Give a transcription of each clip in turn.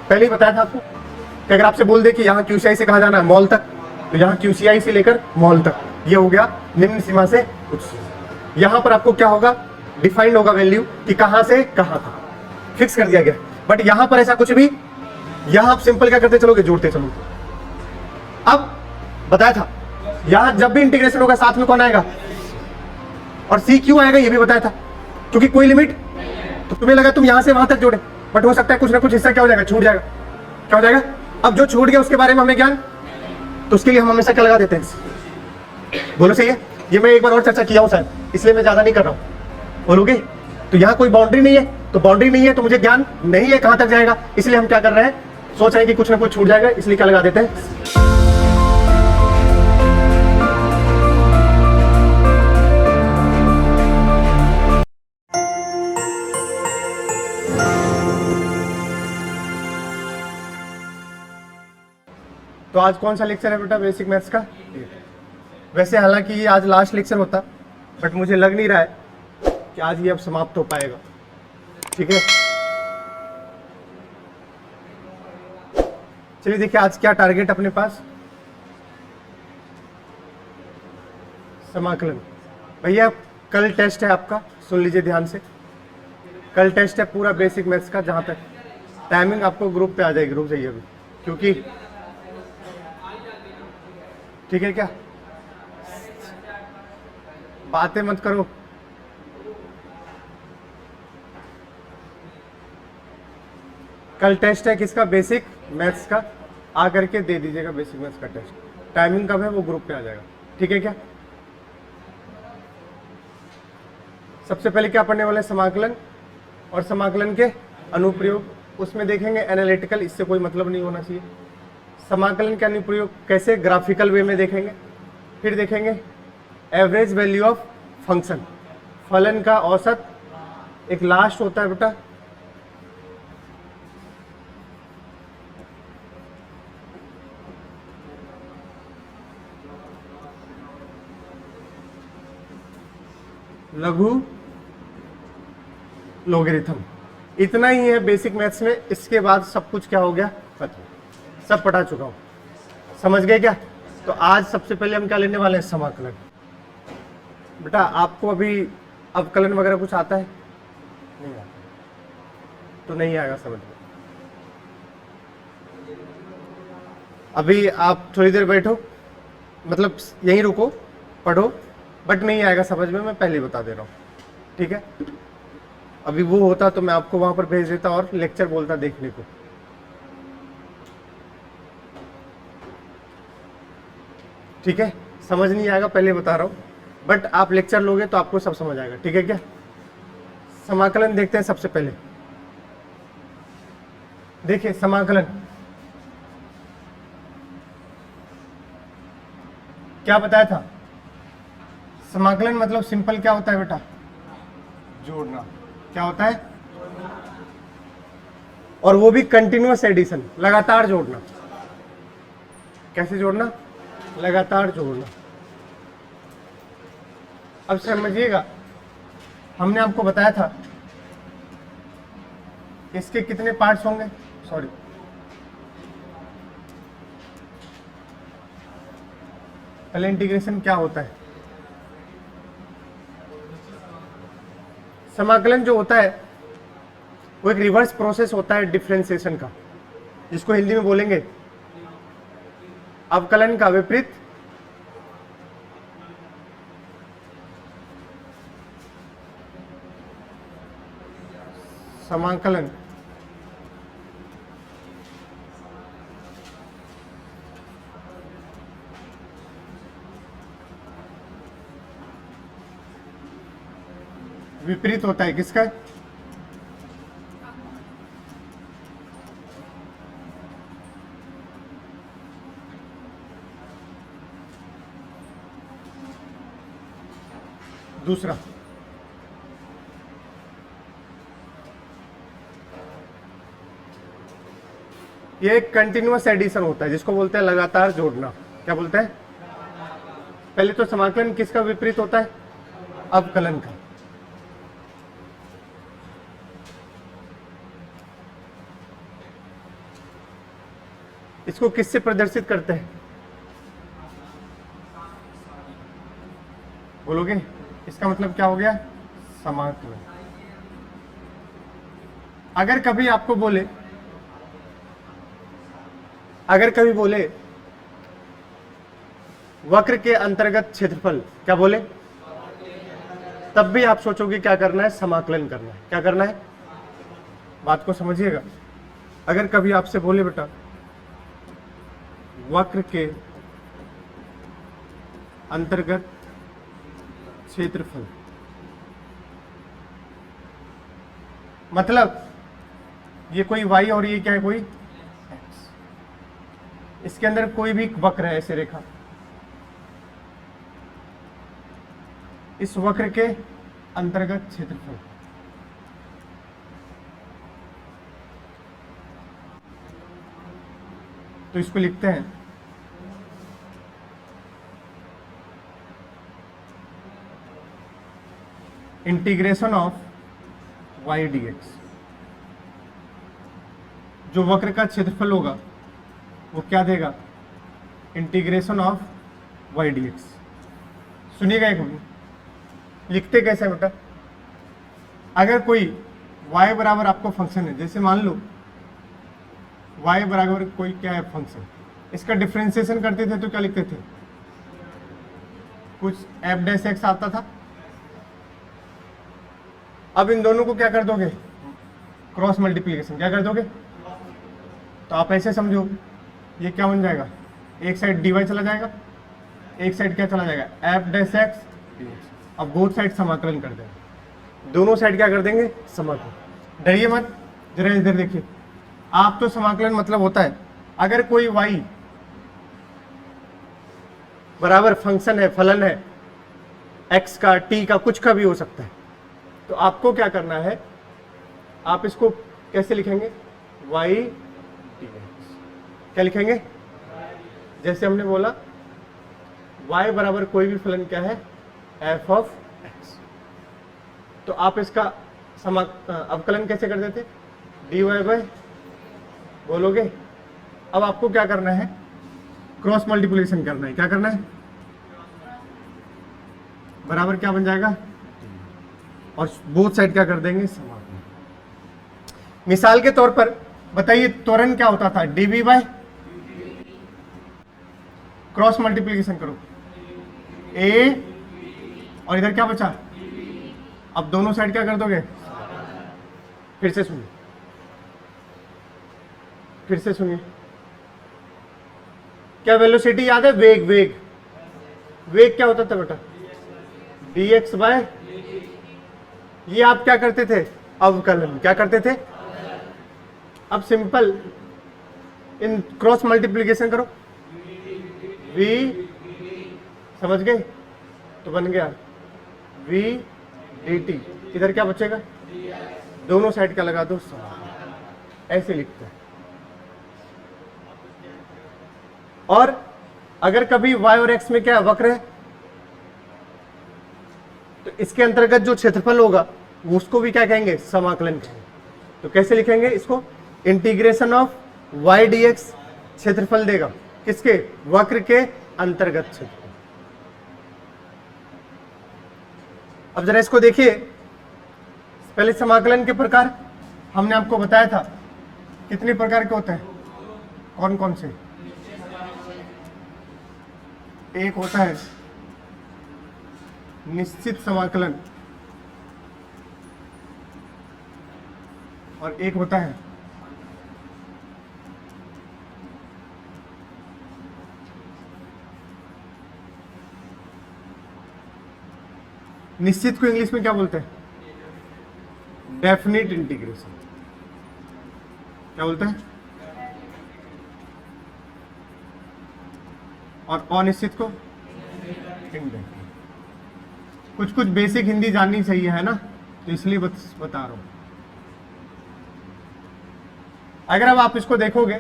पहले ही बताया था आपको कि अगर आपसे बोल दे कि यहाँ QCI से कहाँ जाना है, मॉल तक, तो यहाँ QCI से लेकर मॉल तक, ये हो गया निम्न सीमा से उच्च सीमा। यहाँ पर आपको क्या होगा, डिफाइंड होगा वैल्यू कि कहाँ से कहाँ तक फिक्स कर दिया गया। बट यहाँ पर ऐसा कुछ भी, यहाँ आप सिंपल क्या करते चलोगे, जोड़ते चलोगे। अब बताया था यहाँ जब भी इंटीग्रेशन होगा साथ में कौन आएगा, और C क्यों आएगा ये भी बताया था, क्योंकि कोई लिमिट, तो तुम्हें लगा तुम यहां से वहां तक जोड़े, बट हो सकता है कुछ ना कुछ हिस्सा क्या हो जाएगा, छूट जाएगा। क्या हो जाएगा, अब जो छूट गया उसके बारे में हमें ज्ञान, तो उसके लिए हम हमेशा क्या लगा देते हैं, बोलो सही है। ये मैं एक बार और चर्चा किया हूं शायद, इसलिए मैं ज्यादा नहीं कर रहा हूं, बोलोगे। तो यहाँ कोई बाउंड्री नहीं है, तो बाउंड्री नहीं है तो मुझे ज्ञान नहीं है कहां तक जाएगा, इसलिए हम क्या कर रहे हैं, सोच रहे हैं कि कुछ ना कुछ छूट जाएगा, इसलिए क्या लगा देते हैं। तो आज कौन सा लेक्चर है बेटा, बेसिक मैथ्स का। वैसे हालांकि ये आज लास्ट लेक्चर होता, बट मुझे लग नहीं रहा है कि आज ये अब समाप्त हो पाएगा, ठीक है। चलिए देखिए आज क्या टारगेट अपने पास, समाकलन। भैया कल टेस्ट है आपका, सुन लीजिए ध्यान से, कल टेस्ट है पूरा बेसिक मैथ्स का, जहां तक टाइमिंग आपको ग्रुप पे आ जाएगी, रुक जाइए अभी, क्योंकि ठीक है क्या, बातें मत करो। कल टेस्ट है किसका, बेसिक मैथ्स का, आकर के दे दीजिएगा बेसिक मैथ्स का टेस्ट। टाइमिंग कब है वो ग्रुप पे आ जाएगा, ठीक है क्या। सबसे पहले क्या पढ़ने वाले, समाकलन और समाकलन के अनुप्रयोग। उसमें देखेंगे एनालिटिकल, इससे कोई मतलब नहीं होना चाहिए। समाकलन के अनुप्रयोग कैसे, ग्राफिकल वे में देखेंगे। फिर देखेंगे एवरेज वैल्यू ऑफ फंक्शन, फलन का औसत। एक लास्ट होता है बेटा लघु लोगरिथम। इतना ही है बेसिक मैथ्स में, इसके बाद सब कुछ क्या हो गया, खत्म, सब पढ़ा चुका हूं, समझ गए क्या। तो आज सबसे पहले हम क्या लेने वाले हैं, समाकलन। बेटा आपको अभी अवकलन वगैरह कुछ आता है, नहीं आता, तो नहीं आएगा समझ में। अभी आप थोड़ी देर बैठो, मतलब यहीं रुको, पढ़ो, बट नहीं आएगा समझ में, मैं पहले ही बता दे रहा हूँ, ठीक है। अभी वो होता तो मैं आपको वहां पर भेज देता और लेक्चर बोलता देखने को, ठीक है। समझ नहीं आएगा पहले बता रहा हूं, बट आप लेक्चर लोगे तो आपको सब समझ आएगा, ठीक है क्या। समाकलन देखते हैं सबसे पहले। देखिए समाकलन क्या बताया था, समाकलन मतलब सिंपल क्या होता है बेटा, जोड़ना। क्या होता है, और वो भी कंटिन्यूअस एडिशन, लगातार जोड़ना। कैसे जोड़ना, लगातार जोड़ना। अब समझिएगा, हमने आपको बताया था इसके कितने पार्ट्स होंगे, सॉरी पहले इंटीग्रेशन क्या होता है। समाकलन जो होता है वो एक रिवर्स प्रोसेस होता है डिफरेंशिएशन का, जिसको हिंदी में बोलेंगे अवकलन का विपरीत समाकलन। विपरीत होता है किसका, दूसरा। ये एक कंटिन्यूअस एडिशन होता है, जिसको बोलते हैं लगातार जोड़ना। क्या बोलते हैं, पहले तो समाकलन किसका विपरीत होता है, अवकलन का। इसको किससे प्रदर्शित करते हैं? बोलोगे? इसका मतलब क्या हो गया? समाकलन। अगर कभी आपको बोले, अगर कभी बोले वक्र के अंतर्गत क्षेत्रफल, क्या बोले? तब भी आप सोचोगे क्या करना है? समाकलन करना है। क्या करना है? बात को समझिएगा। अगर कभी आपसे बोले बेटा वक्र के अंतर्गत क्षेत्रफल, मतलब ये कोई y और ये क्या है? कोई x। इसके अंदर कोई भी वक्र है, ऐसे रेखा, इस वक्र के अंतर्गत क्षेत्रफल। तो इसको लिखते हैं इंटीग्रेशन ऑफ y dx। जो वक्र का क्षेत्रफल होगा वो क्या देगा? Integration of y dx। सुनिएगा एक मिनट, लिखते कैसे है बेटा? अगर कोई y बराबर आपको फंक्शन है, जैसे मान लो y बराबर कोई क्या है फंक्शन, इसका डिफरेंशिएशन करते थे तो क्या लिखते थे? कुछ f डैश x आता था। अब इन दोनों को क्या कर दोगे? Cross multiplication. क्या कर दोगे? तो आप ऐसे समझो, ये क्या बन जाएगा? एक साइड dy चला जाएगा, एक साइड क्या चला जाएगा? f dash x। अब बोथ साइड समाकलन कर देंगे, दोनों साइड क्या कर देंगे? समाकलन। डरिए मत, जरा इधर देखिए। आप तो समाकलन मतलब होता है अगर कोई y बराबर फंक्शन है, फलन है, x का, t का, कुछ का भी हो सकता है, तो आपको क्या करना है? आप इसको कैसे लिखेंगे? y dx। क्या लिखेंगे? जैसे हमने बोला y बराबर कोई भी फलन क्या है? f of x। तो आप इसका अवकलन कैसे कर देते? dy बाय, बोलोगे? अब आपको क्या करना है? क्रॉस मल्टीप्लिकेशन करना है। क्या करना है? बराबर क्या बन जाएगा? और बोथ साइड क्या कर देंगे? समाकलन। मिसाल के तौर पर बताइए त्वरण क्या होता था? dv बाय, क्रॉस मल्टीप्लिकेशन करो, a और इधर क्या बचा? अब दोनों साइड क्या कर दोगे? फिर से सुनिए, फिर से सुनिए। क्या वेलोसिटी याद है? वेग। वेग, वेग क्या होता था बेटा? dx बाय, ये आप क्या करते थे? अवकलन। क्या करते थे? अब सिंपल इन क्रॉस मल्टीप्लिकेशन करो, v, समझ गए? तो बन गया v dt। इधर क्या बचेगा? दोनों साइड क्या लगा दो? ऐसे लिखते हैं। और अगर कभी y और x में क्या वक्र है, तो इसके अंतर्गत जो क्षेत्रफल होगा उसको भी क्या कहेंगे? समाकलन कहेंगे। तो कैसे लिखेंगे इसको? इंटीग्रेशन ऑफ y dx क्षेत्रफल देगा किसके? वक्र के अंतर्गत क्षेत्रफल। अब जरा इसको देखिए, पहले समाकलन के प्रकार हमने आपको बताया था कितने प्रकार के होते हैं? कौन कौन से? एक होता है निश्चित समाकलन और एक होता है निश्चित को इंग्लिश में क्या बोलते हैं? Definite integration. क्या बोलते हैं? और अनिश्चित को इनडेफिनिट। कुछ कुछ बेसिक हिंदी जाननी चाहिए, है ना, तो इसलिए बता रहा हूं। अगर अब आप इसको देखोगे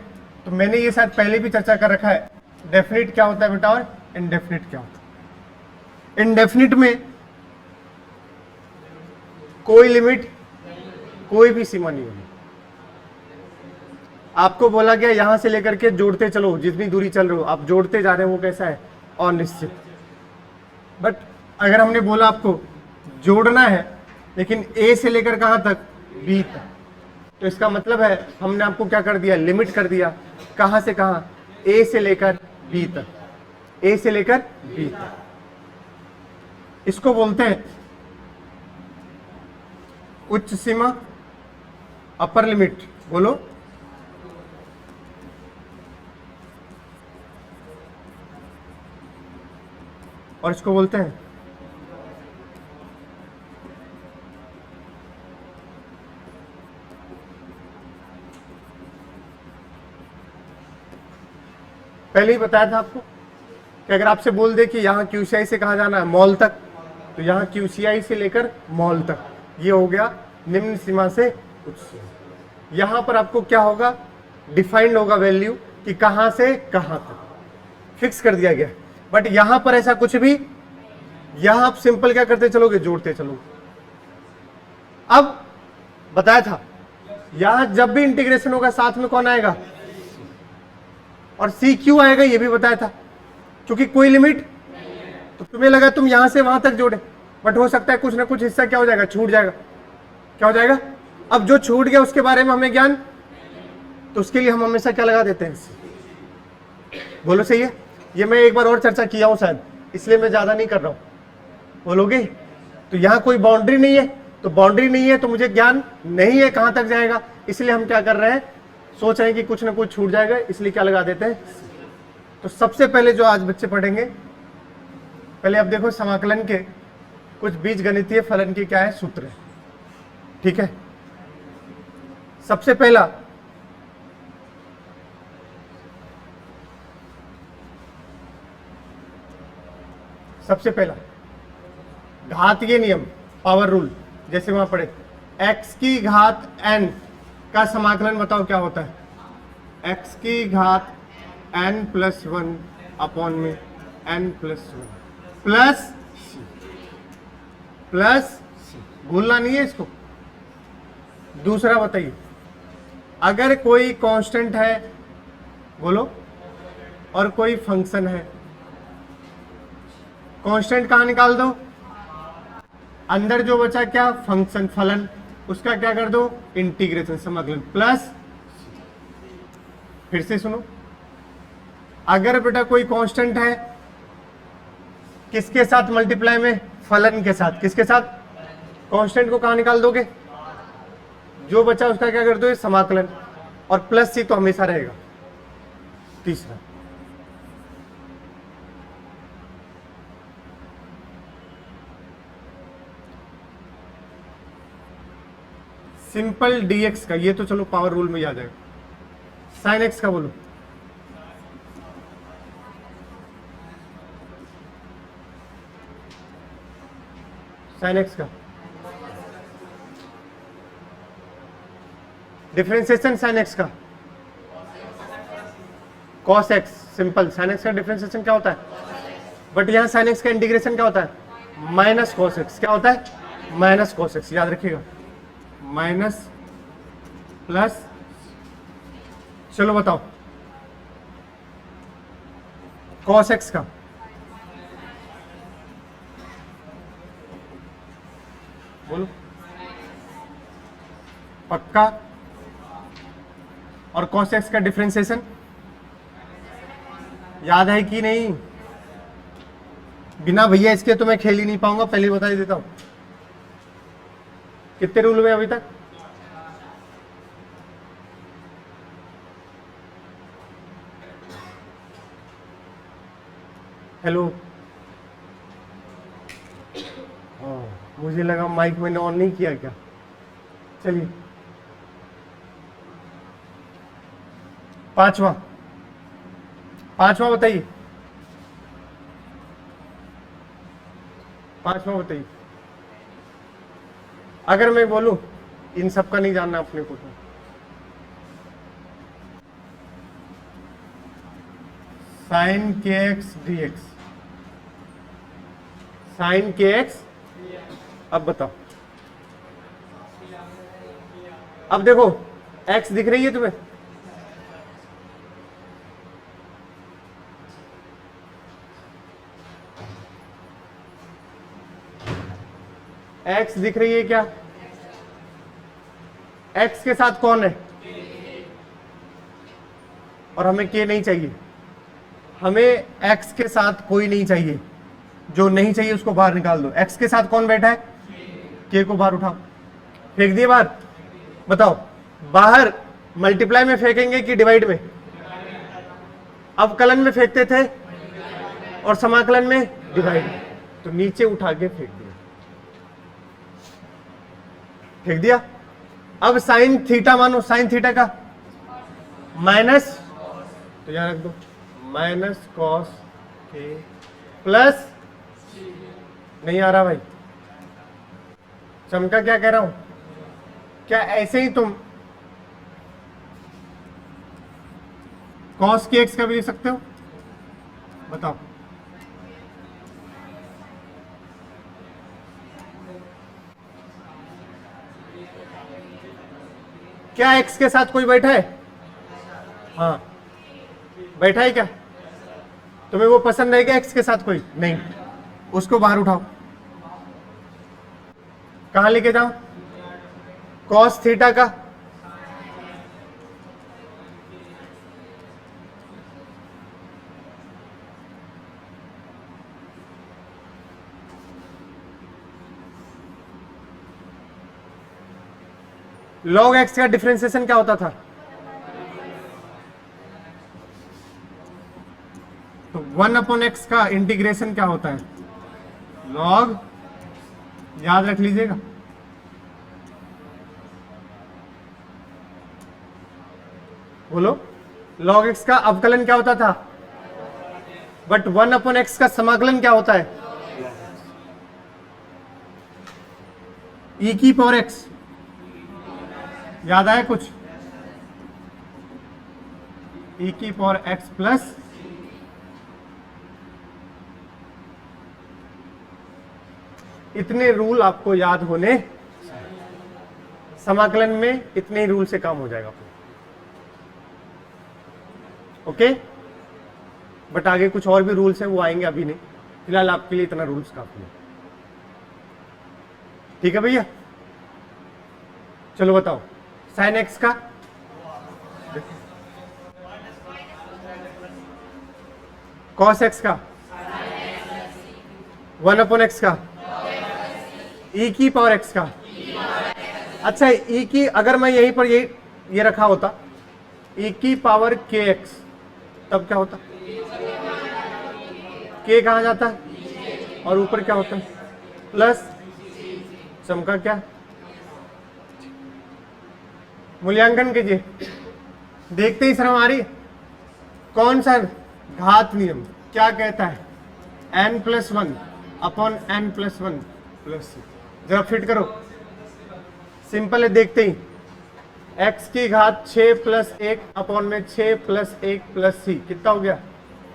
तो मैंने ये शायद पहले भी चर्चा कर रखा है, डेफिनिट क्या होता है बेटा और इनडेफिनिट क्या होता है। इनडेफिनिट में कोई लिमिट, कोई भी सीमा नहीं होगी। आपको बोला गया यहां से लेकर के जोड़ते चलो, जितनी दूरी चल रहे हो आप जोड़ते जा रहे हो, वो कैसा है, अनिश्चित। बट अगर हमने बोला आपको जोड़ना है लेकिन ए से लेकर कहां तक, बी तक, तो इसका मतलब है हमने आपको क्या कर दिया, लिमिट कर दिया, कहां से कहां, ए से लेकर बी तक, ए से लेकर बी तक। इसको बोलते हैं उच्च सीमा, अपर लिमिट, बोलो। और इसको बोलते हैं पहले ही बताया था आपको कि अगर आपसे बोल दे कि यहाँ QCI से कहाँ जाना है, मॉल तक, तो यहाँ QCI से लेकर मॉल तक, ये हो गया निम्न सीमा से उच्च सीमा। यहाँ पर आपको क्या होगा, डिफाइंड होगा वैल्यू कि कहाँ से कहाँ तक, फिक्स कर दिया गया। बट यहाँ पर ऐसा कुछ भी, यहाँ आप सिंपल क्या करते चलोगे, जोड़ते चलोगे। अब बताया था यहाँ जब भी इंटीग्रेशन होगा साथ में कौन आएगा, और सी क्यों आएगा ये भी बताया था, क्योंकि कोई लिमिट, तो तुम्हें लगा तुम यहां से वहां तक जोड़े, बट हो सकता है कुछ ना कुछ हिस्सा क्या हो जाएगा, छूट जाएगा। क्या हो जाएगा, अब जो छूट गया उसके बारे में हमें ज्ञान, तो उसके लिए हम हमेशा क्या लगा देते हैं, बोलो सही है। ये मैं एक बार और चर्चा किया हूं शायद, इसलिए मैं ज्यादा नहीं कर रहा हूं, बोलोगे। तो यहाँ कोई बाउंड्री नहीं है, तो बाउंड्री नहीं है तो मुझे ज्ञान नहीं है कहां तक जाएगा, इसलिए हम क्या कर रहे हैं, सोच रहे हैं कि कुछ ना कुछ छूट जाएगा, इसलिए क्या लगा देते हैं। तो सबसे पहले जो आज बच्चे पढ़ेंगे, पहले अब देखो समाकलन के कुछ बीजगणितीय फलन की क्या है, सूत्र है, ठीक है। सबसे पहला घातीय नियम, पावर रूल, जैसे वहां पढ़े, x की घात n का समाकलन बताओ क्या होता है, x की घात n प्लस 1 अपॉन में n प्लस 1 प्लस भूलना नहीं है इसको। दूसरा बताइए, अगर कोई कांस्टेंट है, बोलो, और कोई फंक्शन है, कांस्टेंट कहां निकाल दो, अंदर जो बचा क्या, फंक्शन, फलन, उसका क्या कर दो, इंटीग्रेशन, समाकलन, प्लस, फिर से सुनो, अगर बेटा कोई कांस्टेंट है, किसके साथ मल्टीप्लाई में, फलन के साथ, किसके साथ, कांस्टेंट को कहां निकाल दोगे, जो बचा उसका क्या कर दो, समाकलन, और प्लस सी तो हमेशा रहेगा। तीसरा, सिंपल dx का, ये तो चलो पावर रूल में आ जाएगा, साइन x का बोलो, साइन x का डिफरेंशिएशन, साइन x का cos x, simple, sine x का डिफरेंशिएशन क्या होता है, बट यहां साइन x का इंटीग्रेशन क्या होता है, माइनस cos x, क्या होता है, माइनस cos x, याद रखिएगा, माइनस प्लस। चलो बताओ cos x का, बोलो, पक्का, और cos x का डिफरेंशिएशन याद है कि नहीं, बिना भैया इसके तो मैं खेल ही नहीं पाऊंगा, पहले ही बता ही देता हूं। कितने रूल में अभी तक, हेलो, मुझे लगा माइक मैंने ऑन नहीं किया क्या, चलिए। पांचवा बताइए, पांचवा बताइए। अगर मैं बोलूं इन सब का नहीं जानना अपने को, तो sine kx dx, sine kx, अब बताओ, अब देखो x दिख रही है तुम्हें, x दिख रही है क्या? x के साथ कौन है? और हमें k नहीं चाहिए, हमें x के साथ कोई नहीं चाहिए, जो नहीं चाहिए उसको बाहर निकाल दो। x के साथ कौन बैठा है? k को बाहर उठाओ, फेंक दिए बाहर। बताओ बाहर मल्टीप्लाई में फेंकेंगे कि डिवाइड में? अवकलन में फेंकते थे और समाकलन में डिवाइड में, तो नीचे उठा के फेंक दिया, फेंक दिया। अब साइन थीटा मानो, साइन थीटा का माइनस, तो यहां रख दो माइनस कॉस के प्लस, नहीं आ रहा भाई, चमका क्या कह रहा हूं? क्या ऐसे ही तुम कॉस के एक्स का भी लिख सकते हो? बताओ। क्या एक्स के साथ कोई बैठा है? हाँ बैठा है क्या? तुम्हें वो पसंद है क्या एक्स के साथ कोई? नहीं, उसको बाहर उठाओ, कहां लेके जाओ? कॉस थीटा का log x का डिफरेंशिएशन क्या होता था? तो 1/x का इंटीग्रेशन क्या होता है? log, याद रख लीजिएगा। बोलो, log x का अवकलन क्या होता था? बट 1/x का समाकलन क्या होता है? e की पावर x, याद आया कुछ? e की पावर x प्लस इतने रूल आपको याद होने, समाकलन में इतने ही रूल से काम हो जाएगा। ओके, बट आगे कुछ और भी रूल्स हैं, वो आएंगे, अभी नहीं, फिलहाल आपके लिए इतना रूल्स काफी है। ठीक है भैया, चलो बताओ साइन एक्स का, कॉस एक्स का, 1/x का, e की पावर x का। अच्छा e की, अगर मैं यहीं पर ये रखा होता e की पावर kx, तब क्या होता? k कहां जाता है और ऊपर क्या होता है? प्लस, चमका क्या? मूल्यांकन कीजिए, देखते ही शर्म आ रही। कौन सा घात नियम क्या कहता है? n+1 अपॉन n+1 प्लस, जरा फिट करो, सिंपल है, देखते ही। x की घात 6 + 1 अपॉन में 6 + 1 + c कितना हो गया?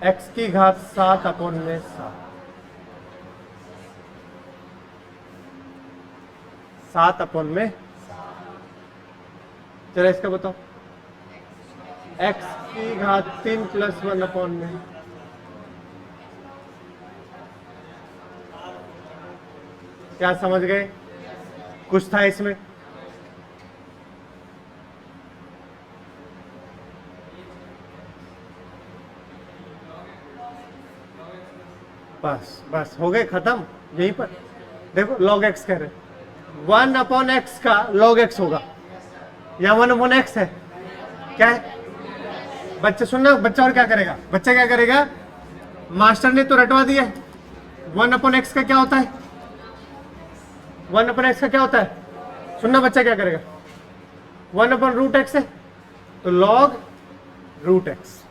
x की घात 7 अपॉन में 7 अपॉन में। जरा इसका बताओ, x की घात 3 + 1 अपॉन में, क्या समझ गए? कुछ था इसमें? बस बस हो गए खत्म। यहीं पर देखो log x कह रहे, 1/x का log x होगा, या 1/x है, क्या है? बच्चे सुनना, बच्चा और क्या करेगा? बच्चा क्या करेगा? मास्टर ने तो रटवा दिया, 1/x का क्या होता है? 1/x का क्या होता है? सुनना, बच्चा क्या करेगा? 1/√x है, तो log √x।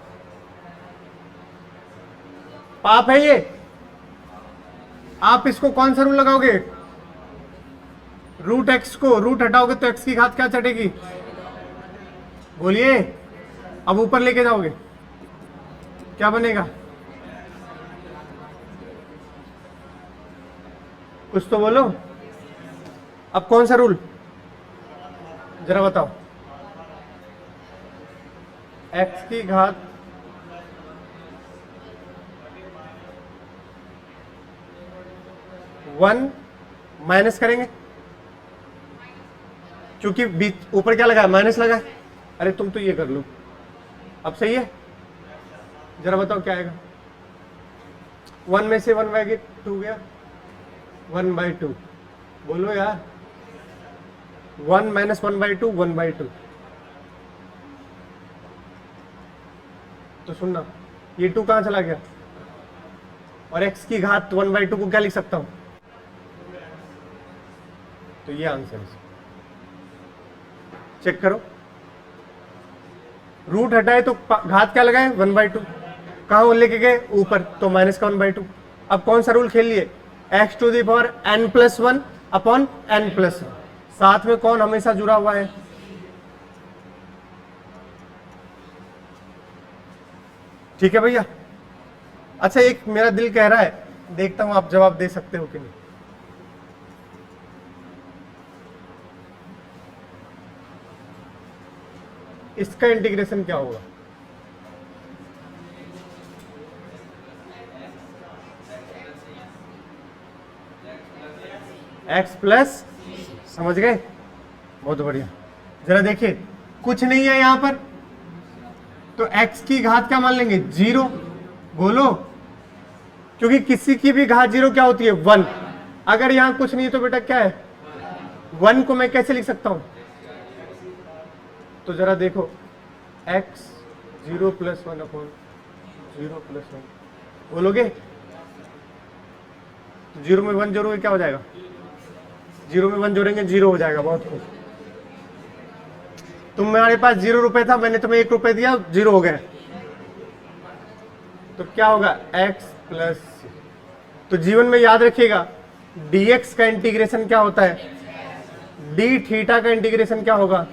पाप है ये। आप इसको कौन सा रूल लगाओगे? √x को रूट हटाओगे तो x की घात क्या चढ़ेगी? बोलिए, अब ऊपर लेके जाओगे क्या बनेगा? कुछ तो बोलो। अब कौन सा रूल, जरा बताओ। x की घात 1 माइनस करेंगे क्योंकि बीच ऊपर क्या लगा है, माइनस लगा है। अरे तुम तो ये कर लो, अब सही है, जरा बताओ क्या आएगा। 1 में से 1/2 गया, 1/2, बोलो यार। 1 - 1/2 1/2। तो सुनना, ये 2 कहां चला गया, और x की घात 1/2 को क्या लिख सकता हूं, तो ये आंसर है। चेक करो, रूट हटाए तो घात क्या लगाए, 1/2, कहां लेके गए, ऊपर, तो माइनस का 1/2। अब कौन सा रूल खेल लिए, x⁴n+1 अपॉन n+1, साथ में कौन हमेशा जुड़ा हुआ है, ठीक है भैया। अच्छा, एक मेरा दिल कह रहा है, देखता हूं आप जवाब दे सकते हो कि नहीं। इसका इंटीग्रेशन क्या होगा, x प्लस, समझ गए, बहुत बढ़िया। जरा देखिए, कुछ नहीं है यहां पर, तो x की घात क्या मान लेंगे, 0, बोलो, क्योंकि किसी की भी घात 0 क्या होती है, 1। अगर यहां कुछ नहीं है तो बेटा क्या है, 1 को मैं कैसे लिख सकता हूं, तो जरा देखो, x 0 + 1 अपॉन 0 + 1, बोलोगे, 0 में 1 जोड़ोगे क्या हो जाएगा, 0 में 1 जोड़ेंगे 0 हो जाएगा, बहुत खूब। तुम्हारे पास 0 रुपए था, मैंने तुम्हें 1 रुपए दिया, 0 हो गया, तो क्या होगा, x प्लस, तो जीवन में याद रखिएगा, dx का इंटीग्रेशन क्या होता है, d थीटा का इंटीग्रेशन क्या होगा,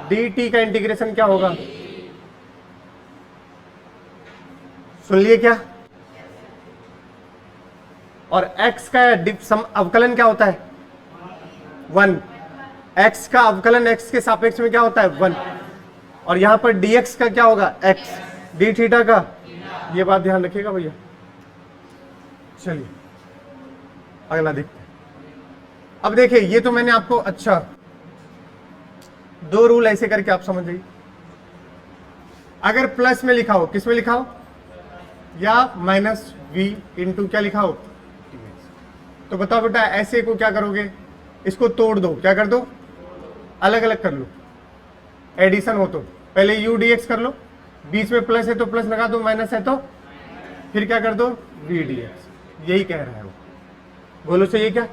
dt का इंटीग्रेशन क्या होगा, सुन लिए क्या, और x का अवकलन क्या होता है, 1, x का अवकलन x के सापेक्ष में क्या होता है, 1, और यहां पर dx का क्या होगा, x, d थीटा का, ये बात ध्यान रखिएगा भैया। चलिए अगला देखते हैं। अब देखिए, ये तो मैंने आपको, अच्छा, 2 रूल ऐसे करके आप समझ जाइए। अगर प्लस में लिखा हो, किस में लिखा हो, या -v इंटू क्या लिखा हो, तो बताओ बेटा, ऐसे को क्या करोगे, इसको तोड़ दो, क्या कर दो, अलग अलग कर लो, एडिशन हो तो पहले u dx कर लो, बीच में प्लस है तो प्लस लगा दो, माइनस है तो फिर क्या कर दो, v dx, यही कह रहा है वो, बोलो चाहिए क्या,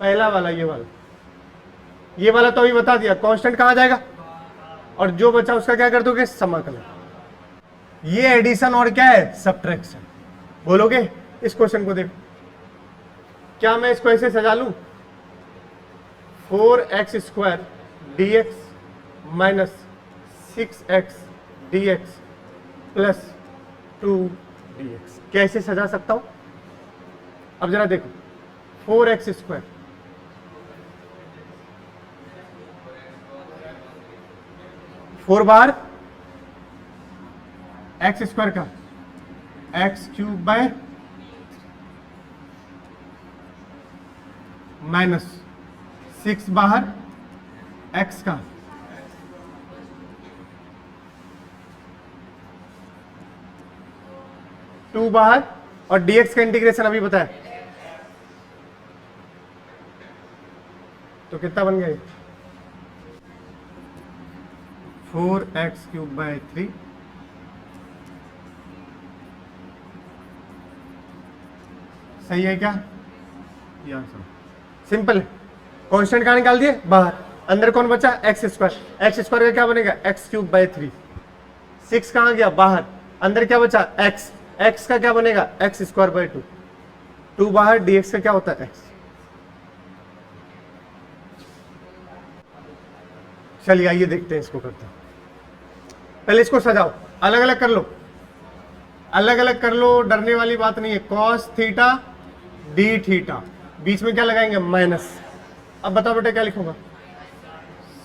पहला वाला, ये वाला तो अभी बता दिया, कांस्टेंट कहां जाएगा, और जो बचा उसका क्या कर दोगे, समाकलन। ये एडिशन और क्या है, सब्ट्रैक्शन। बोलोगे, इस क्वेश्चन को देखो, क्या मैं इसको ऐसे सजा लूं, 4x² dx minus 6x dx plus 2 dx, कैसे सजा सकता हूं, अब जरा देखो, 4x², फोर बार x² का x³ माइनस 6 बाहर x का, टू बाहर, और dx का इंटीग्रेशन अभी बताया, तो कितना बन गया, 4x³ 3 सही है क्या, ये आंसर सिंपल है। कांस्टेंट कहां निकाल दिए, बाहर, अंदर कौन बचा, x² का क्या बनेगा, x³ 3, 6 कहां गया, बाहर, अंदर क्या बचा, x का क्या बनेगा, x² 2 बाहर, dx का क्या होता है, x। चलिए आइए देखते हैं, इसको करते हैं, पहले इसको सजाओ, अलग अलग कर लो, अलग अलग कर लो, डरने वाली बात नहीं है, cos थीटा d थीटा, बीच में क्या लगाएंगे, माइनस। अब बताओ बेटा क्या लिखूंगा,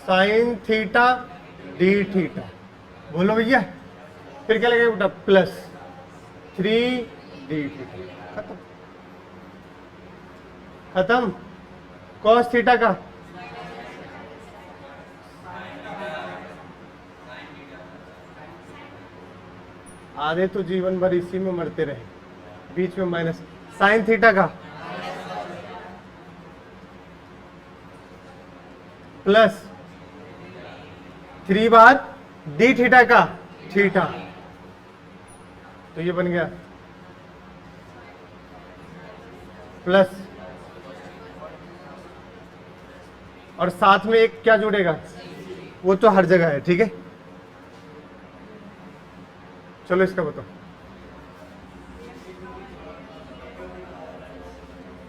sin थीटा d थीटा, बोलो भैया, फिर क्या लगेगा बेटा, प्लस 3d थीटा, खत्म खत्म। कॉस थीटा का आधे तो जीवन भर इसी में मरते रहे, बीच में माइनस। साइन थीटा का प्लस 3 बार डी थीटा का थीटा, तो ये बन गया प्लस, और साथ में एक क्या जुड़ेगा, वो तो हर जगह है, ठीक है। चलो इसका बताओ,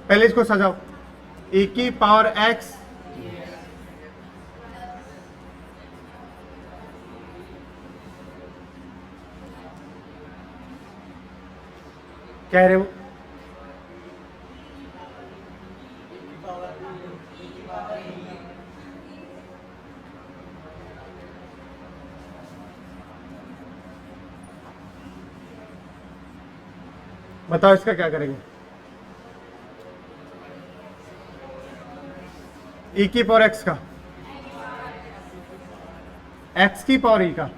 पहले इसको सजाओ। e की पावर x कह रहे हो, बताओ इसका क्या करेंगे। e की पावर x का, x की पावर e का,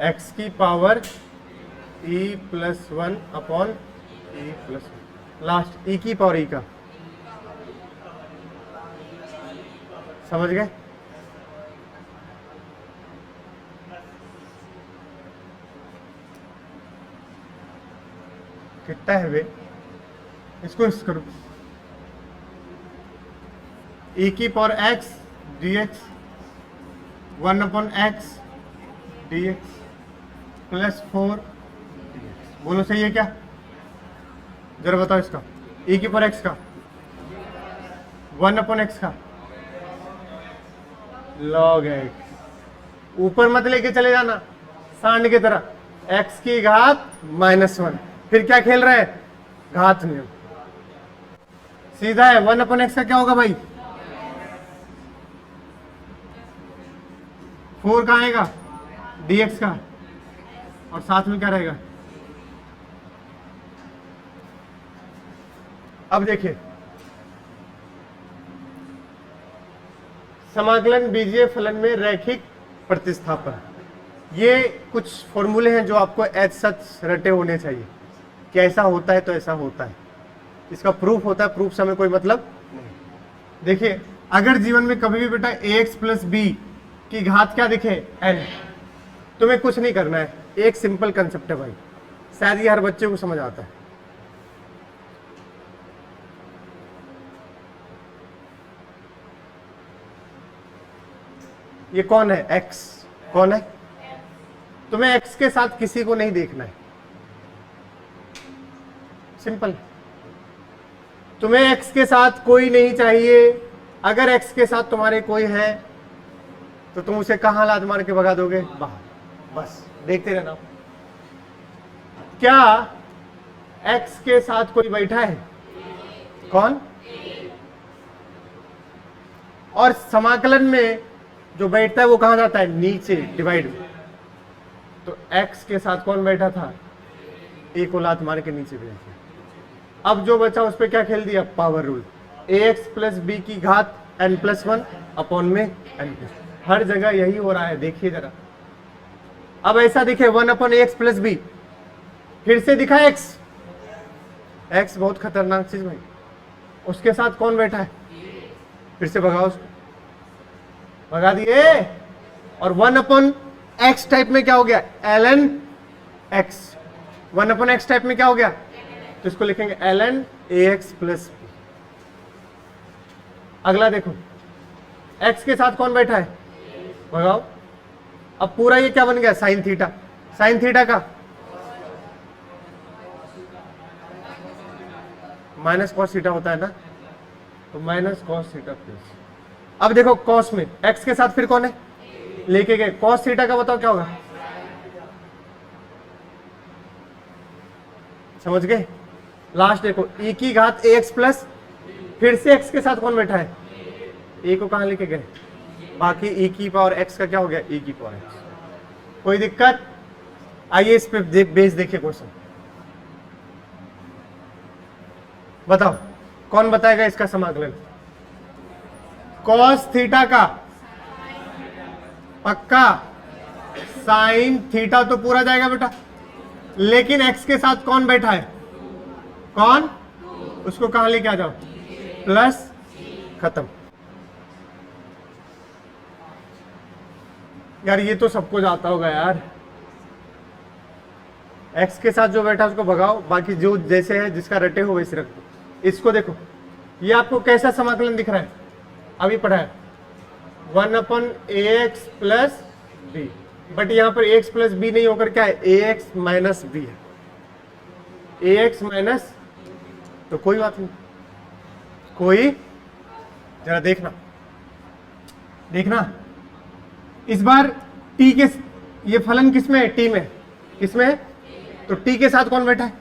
x की power e plus 1 upon e plus 1, last e की पावर e का, समझ गए। कितना है वे, इसको इस करो, e की power x dx 1 upon x dx plus 4 dx, बोलो सही है क्या, जरा बताओ इसका। e की पावर x का 1 अपॉन x का log x, ऊपर मत लेके चले जाना सांड की तरह, x की घात -1, फिर क्या खेल रहे हैं, घात नियम, सीधा है। 1 अपॉन x का क्या होगा भाई, 4 कहाँ आएगा, dx का, और साथ में क्या रहेगा। अब देखिए, समाकलन बीजीय फलन में रैखिक प्रतिस्थापन, ये कुछ फॉर्मूले हैं जो आपको एज सच रटे होने चाहिए कि ऐसा होता है तो ऐसा होता है, इसका प्रूफ होता है, प्रूफ से हमें कोई मतलब नहीं। देखिए, अगर जीवन में कभी भी बेटा ax प्लस बी की घात क्या दिखे n, तुम्हें कुछ नहीं करना है, एक सिंपल कंसेप्ट है भाई, शायद ये हर बच्चे को समझ आता है। ये कौन है, x, कौन है, तुम्हें x के साथ किसी को नहीं देखना है, सिंपल। तुम्हें x के साथ कोई नहीं चाहिए, अगर x के साथ तुम्हारे कोई है तो तुम उसे कहां लात मार के भगा दोगे, बाहर, बस देखते रहना। क्या x के साथ कोई बैठा है, कौन, और समाकलन में जो बैठता है वो कहां जाता है, नीचे डिवाइड में, तो x के साथ कौन बैठा था, a को लात मार के नीचे भेज दिया। अब जो बचा उस पर क्या खेल दिया, power rule, ax plus B की घात n प्लस 1 अपॉन में n प्लस, हर जगह यही हो रहा है, देखिए जरा। अब ऐसा दिखे 1 अपॉन ax प्लस बी, फिर से दिखा x, x बहुत खतरनाक चीज भाई, उसके साथ कौन बैठा है, फिर से भगाओ उसको, भगा दिए, और 1 अपॉन x टाइप में क्या हो गया, ln x, 1 upon x type में क्या हो गया, तो इसको लिखेंगे ln ax प्लस b। अगला देखो, x के साथ कौन बैठा है, भगाओ, अब पूरा ये क्या बन गया, साइन थीटा, साइन थीटा का माइनस कॉस थीटा होता है ना, तो माइनस कॉस थीटा प्लस। अब देखो कॉस में x के साथ फिर कौन है, लेके गए, कॉस थीटा का बताओ क्या होगा, समझ गए। लास्ट देखो, e की घात ax प्लस, फिर से x के साथ कौन बैठा है, a को कहां लेके गए, बाकी e की पावर x का क्या हो गया, e की पावर x। कोई दिक्कत, आइए इस पे बेस देखिए क्वेश्चन, बताओ। कौन बताएगा इसका समाकलन? कॉस थीटा का पक्का, साइन थीटा तो पूरा जाएगा बेटा, लेकिन एक्स के साथ कौन बैठा है? कौन? उसको कहां लेके आ जाओ? प्लस, खत्म। यार ये तो सबको जाता होगा यार। एक्स के साथ जो बैठा उसको भगाओ, बाकी जो जैसे है जिसका रटे हो वैसे रख दो। इसको देखो, ये आपको कैसा समाकलन दिख रहा है? अभी पढ़ा है 1/ax प्लस बी, बट यहां पर ax प्लस बी नहीं होकर क्या है? ax माइनस बी है। ax माइनस, तो कोई बात नहीं, कोई, जरा देखना देखना इस बार t के, ये फलन किसमें है? t में। किसमें है? तो t के साथ कौन बैठा है?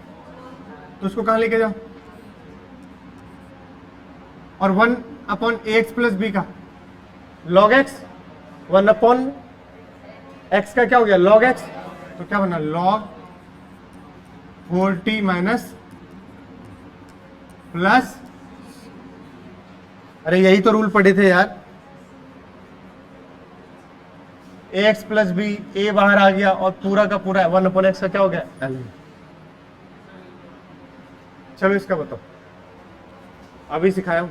तो उसको कहां लेके जाओ? और 1/ax प्लस बी का log x, 1/x का क्या हो गया? log x, तो क्या बना? log 4t माइनस प्लस, अरे यही तो रूल पढ़े थे यार, ax प्लस बी, a बाहर आ गया और पूरा का पूरा 1/x का क्या हो गया? l। चलो इसका बताओ, अभी सिखाया हूं।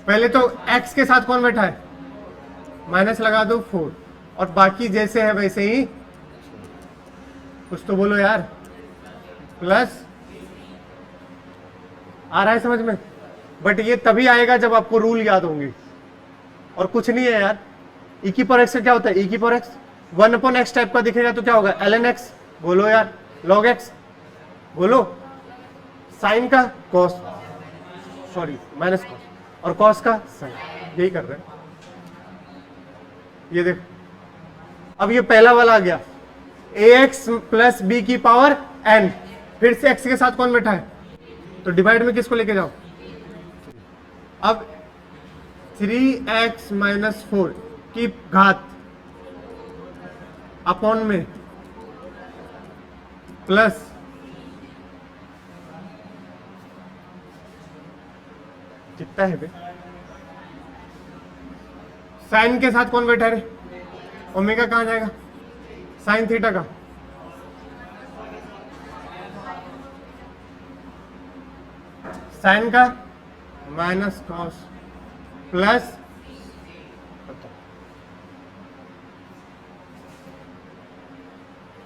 पहले तो x के साथ कौन बैठा है? माइनस लगा दो 4, और बाकी जैसे है वैसे ही, कुछ तो बोलो यार, प्लस। आ रहा है समझ में? बट ये तभी आएगा जब आपको रूल याद होंगे, और कुछ नहीं है यार। e की पावर x का क्या होता है? e की पावर x 1/x टाइप का दिखेगा तो क्या होगा? ln x। बोलो यार, log x बोलो, साइन का cos, सॉरी माइनस cos, और cos का साइन, यही कर रहे हैं। ये देखो, अब ये पहला वाला आ गया, ax प्लस बी की पावर n, फिर से x के साथ कौन बैठा है? तो डिवाइड में किसको लेके जाओ? अब 3x माइनस 4 की घात अपॉन में प्लस कितना है बे? साइन के साथ कौन बैठा है रे? ओमेगा कहां जाएगा? साइन थीटा का, साइन का माइनस कॉस प्लस,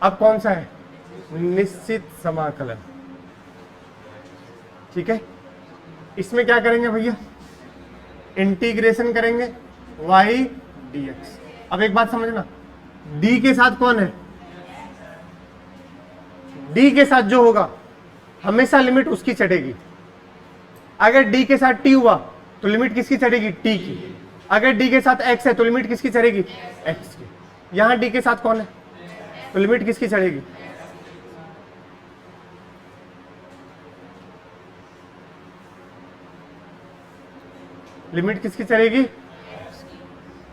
अब कौन सा है? निश्चित समाकलन। ठीक है, इसमें क्या करेंगे भैया? इंटीग्रेशन करेंगे y dx। अब एक बात समझना, d के साथ कौन है? d के साथ जो होगा हमेशा लिमिट उसकी चढ़ेगी। अगर d के साथ t हुआ तो लिमिट किसकी चढ़ेगी? t की। अगर d के साथ x है तो लिमिट किसकी चढ़ेगी? x की। यहां d के साथ कौन है तो लिमिट किसकी चढ़ेगी? लिमिट किसकी चढ़ेगी?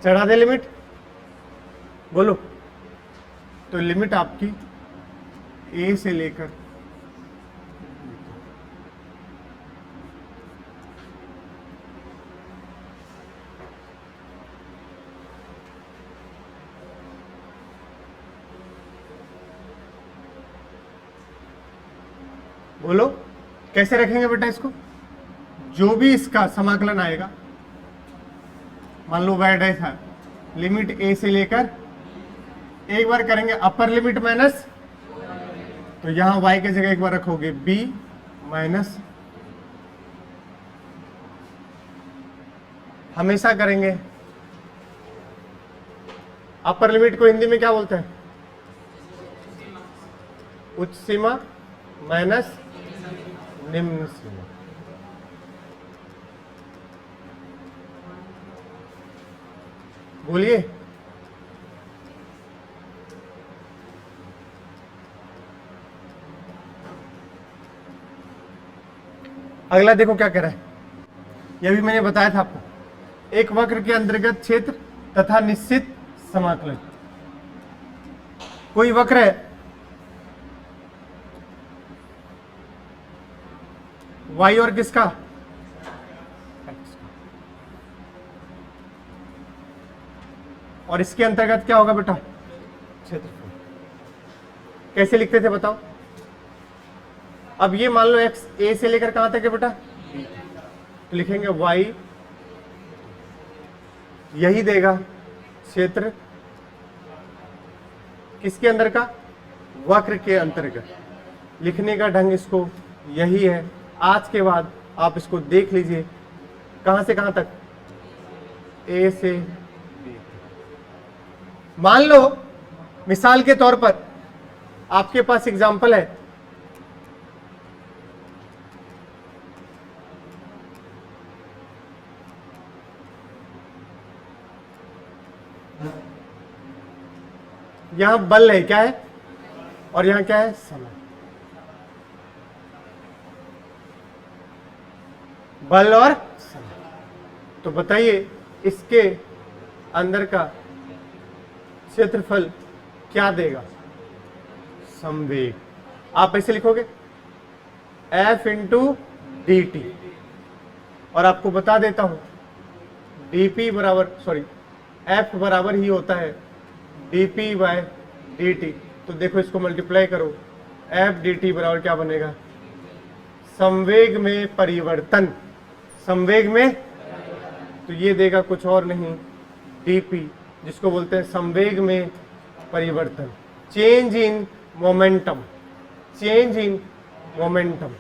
चढ़ा दे लिमिट, बोलो। तो लिमिट आपकी a से लेकर बोलो कैसे रखेंगे बेटा इसको? जो भी इसका समाकलन आएगा, मान लो y डैश है, लिमिट a से लेकर, एक बार करेंगे अपर लिमिट माइनस, तो यहां y की जगह एक बार रखोगे b माइनस, हमेशा करेंगे। अपर लिमिट को हिंदी में क्या बोलते हैं? उच्च सीमा माइनस निम्न सीमा। बोलिए। अगला देखो क्या कह रहा है, यह भी मैंने बताया था आपको, एक वक्र के अंतर्गत क्षेत्र तथा निश्चित समाकलन। कोई वक्र है, वाई और किसका, और इसके अंतर्गत क्या होगा बेटा, क्षेत्रफल। कैसे लिखते थे बताओ। अब ये मान लो एक्स ए से लेकर कहां तक है बेटा, तो लिखेंगे वाई, यही देगा क्षेत्र किसके अंदर का, वक्र के अंतर्गत। लिखने का ढंग इसको यही है। आज के बाद आप इसको देख लीजिए, कहां से कहां तक, ए से बी। मान लो मिसाल के तौर पर आपके पास एग्जाम्पल है, यहां बल है, क्या है, और यहां क्या है, समय। बल और समय। तो बताइए इसके अंदर का क्षेत्रफल क्या देगा, संवेग। आप ऐसे लिखोगे F इंटू डी टी, और आपको बता देता हूं dp बराबर, सॉरी F बराबर ही होता है dp बाय dt। तो देखो इसको मल्टीप्लाई करो, F dt बराबर क्या बनेगा, संवेग में परिवर्तन। संवेग में, तो ये देगा कुछ और नहीं, dp, जिसको बोलते हैं संवेग में परिवर्तन, change in momentum, change in momentum.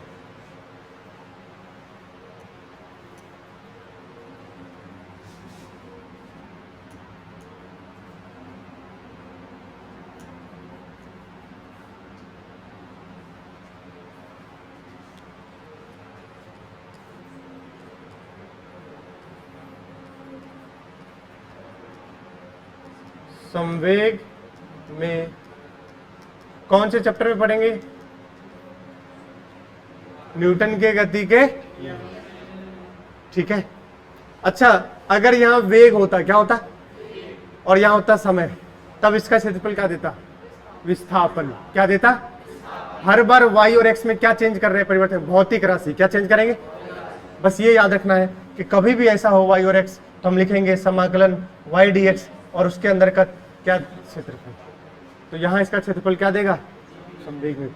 संवेग में कौन से चैप्टर में पढ़ेंगे, न्यूटन के गति के, ठीक है। अच्छा, अगर यहां वेग होता, क्या होता, और यहां होता समय, तब इसका क्षेत्रफल क्या देता, विस्थापन। क्या देता, हर बार y और x में क्या चेंज कर रहे हैं, परिवर्तन, भौतिक राशि। क्या चेंज करेंगे, बस ये याद रखना है कि कभी भी ऐसा हो y और x, तो हम लिखेंगे समाकलन y dx, और उसके अंदर का क्या, क्षेत्रफल। तो यहां इसका क्षेत्रफल क्या देगा, संवेग में।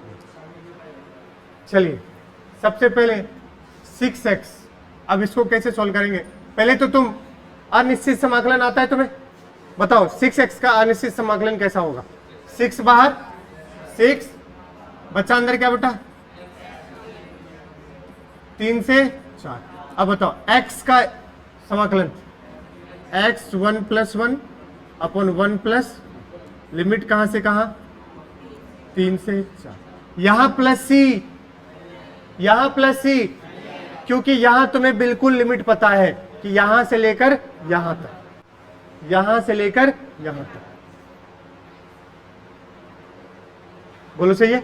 चलिए सबसे पहले 6x, अब इसको कैसे सॉल्व करेंगे। पहले तो तुम, अनिश्चित समाकलन आता है तुम्हें, बताओ 6x का अनिश्चित समाकलन कैसा होगा। 6 बाहर, 6 बच्चा अंदर, क्या बेटा 3 से 4। अब बताओ x का समाकलन, x 1 + 1 अपॉन 1 प्लस लिमिट कहां से कहां, 3 से 4। यहां प्लस c, यहां प्लस c, क्योंकि यहां तुम्हें बिल्कुल लिमिट पता है कि यहां से लेकर यहां तक, यहां से लेकर यहां तक। बोलो सही है,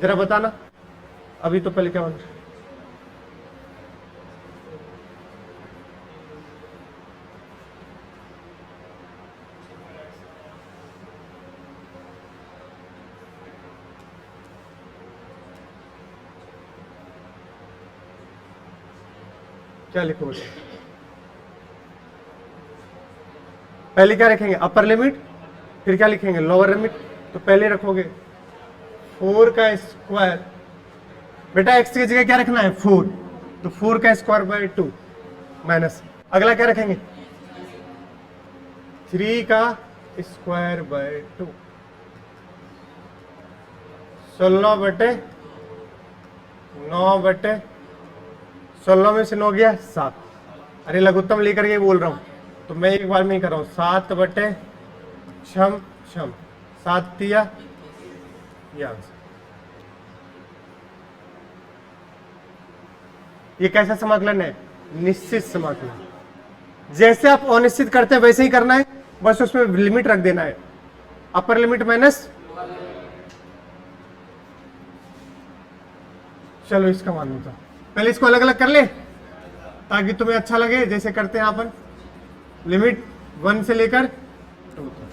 जरा बताना। अभी तो पहले क्या बोल, क्या लिखोगे, पहले क्या रखेंगे, अपर लिमिट, फिर क्या लिखेंगे, लोअर लिमिट। तो पहले रखोगे 4 का स्क्वायर, बेटा x की जगह क्या रखना है, 4, तो 4 का स्क्वायर बाय 2 माइनस, अगला क्या रखेंगे, 3 का स्क्वायर बाय 2, 16/9/16 में से 9 गया 7। अरे लघुत्तम लेकर के बोल रहा हूं, तो मैं एक बार में ही कर रहा हूं, 7/6 7 दिया, ये आंसर। ये कैसा समाकलन है, निश्चित समाकलन। जैसे आप अनिश्चित करते हैं वैसे ही करना है, बस उसमें लिमिट रख देना है, अपर लिमिट माइनस, चलो इसका मान होता, पहले इसको अलग अलग कर ले ताकि तुम्हें अच्छा लगे, जैसे करते हैं अपन, लिमिट 1 से लेकर 2 तक।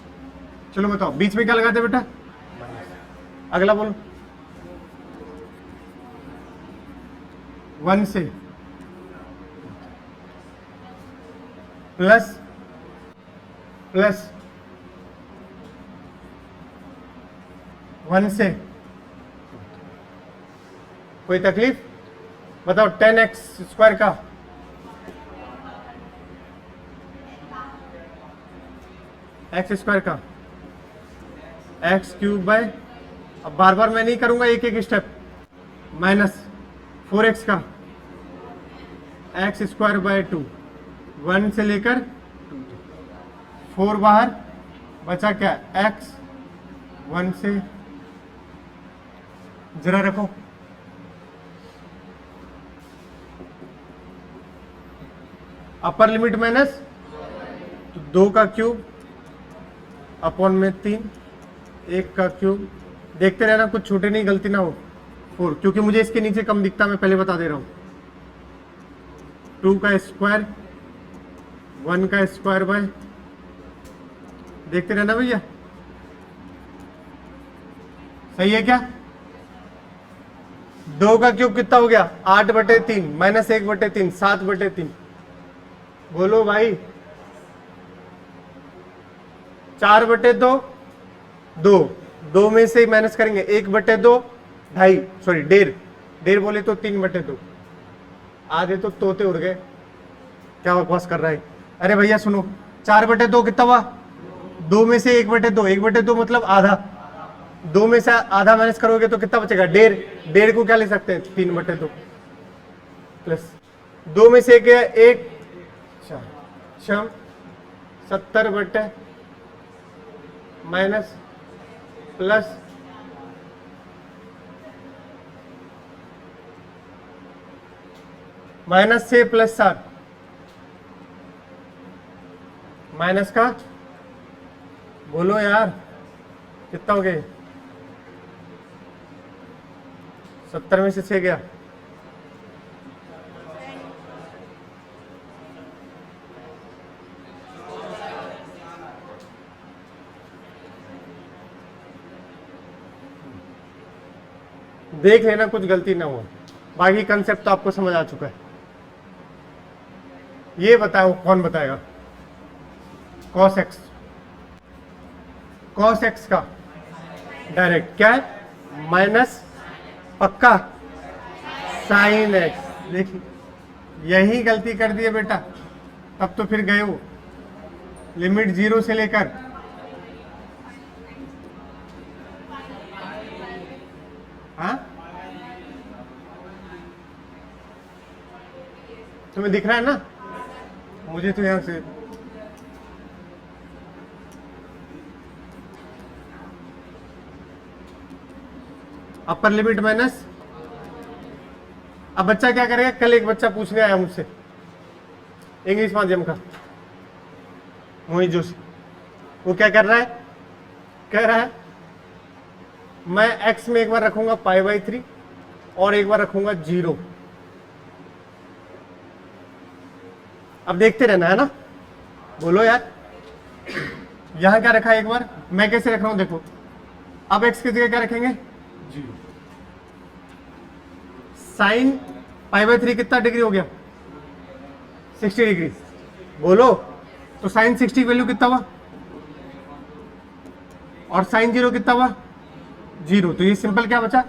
चलो बताओ बीच में क्या लगाते बेटा, अगला बोलो, 1 से प्लस प्लस 1 से, कोई तकलीफ? बताओ 10x स्क्वायर का एक्स स्क्वायर का एक्स क्यूब बाय, अब बार बार मैं नहीं करूंगा एक एक स्टेप, माइनस 4x का एक्स स्क्वायर बाय 2, 1 से लेकर 4 बाहर, बचा क्या x, 1 से, जरा रखो, अपर लिमिट माइनस 2 का क्यूब अपॉन में 3, 1 का क्यूब, देखते रहना कुछ छोटे नहीं गलती ना हो, 4, क्योंकि मुझे इसके नीचे कम दिखता, मैं पहले बता दे रहा हूं, 2 का स्क्वायर, 1 का स्क्वायर बाय, देखते रहना भैया, सही है क्या? 2 का क्यूब कितना हो गया? 8/3 माइनस 1/3, 7/3, बोलो भाई, 4/2, 2 में से माइनस करेंगे, 1/2, 2.5, सॉरी 1.5 बोले तो 3/2, आधे तो तोते उड़ गए, क्या बकवास कर रहा है? अरे भैया सुनो, 4/2 कितना हुआ? 2 में से 1/2, 1/2 मतलब आधा, 2 में से आधा माइनस करोगे तो कितना बचेगा? 1.5 को क्या ले सकते हैं? 3/2 प्लस 2 में से 1 70 माइनस प्लस माइनस से प्लस 7, माइनस का बोलो यार कितना हो गया? 70 में से 6 गया, देख लेना कुछ गलती ना हो, बाकी कंसेप्ट तो आपको समझ आ चुका है। ये बताओ कौन बताएगा? cos x, cos x का डायरेक्ट क्या है? माइनस पक्का साइन x, देखिए यही गलती कर दी है बेटा, तब तो फिर गए हो, लिमिट 0 से लेकर तुम्हें दिख रहा है ना? मुझे तो यहां से अपर लिमिट माइनस, अब बच्चा क्या करेगा? कल एक बच्चा पूछने आया मुझसे इंग्लिश माध्यम का, मोहित जोशी, वो क्या कर रहा है? कह रहा है मैं x में एक बार रखूंगा π/3 और एक बार रखूंगा 0। अब देखते रहना है ना, बोलो यार, यहां क्या रखा है? एक बार मैं कैसे रख रहा हूं देखो, अब x की जगह क्या रखेंगे? 0। साइन π/3 कितना डिग्री हो गया? 60 डिग्री, बोलो। तो साइन 60 वैल्यू कितना हुआ? और साइन 0 कितना हुआ? 0। तो ये सिंपल क्या बचा?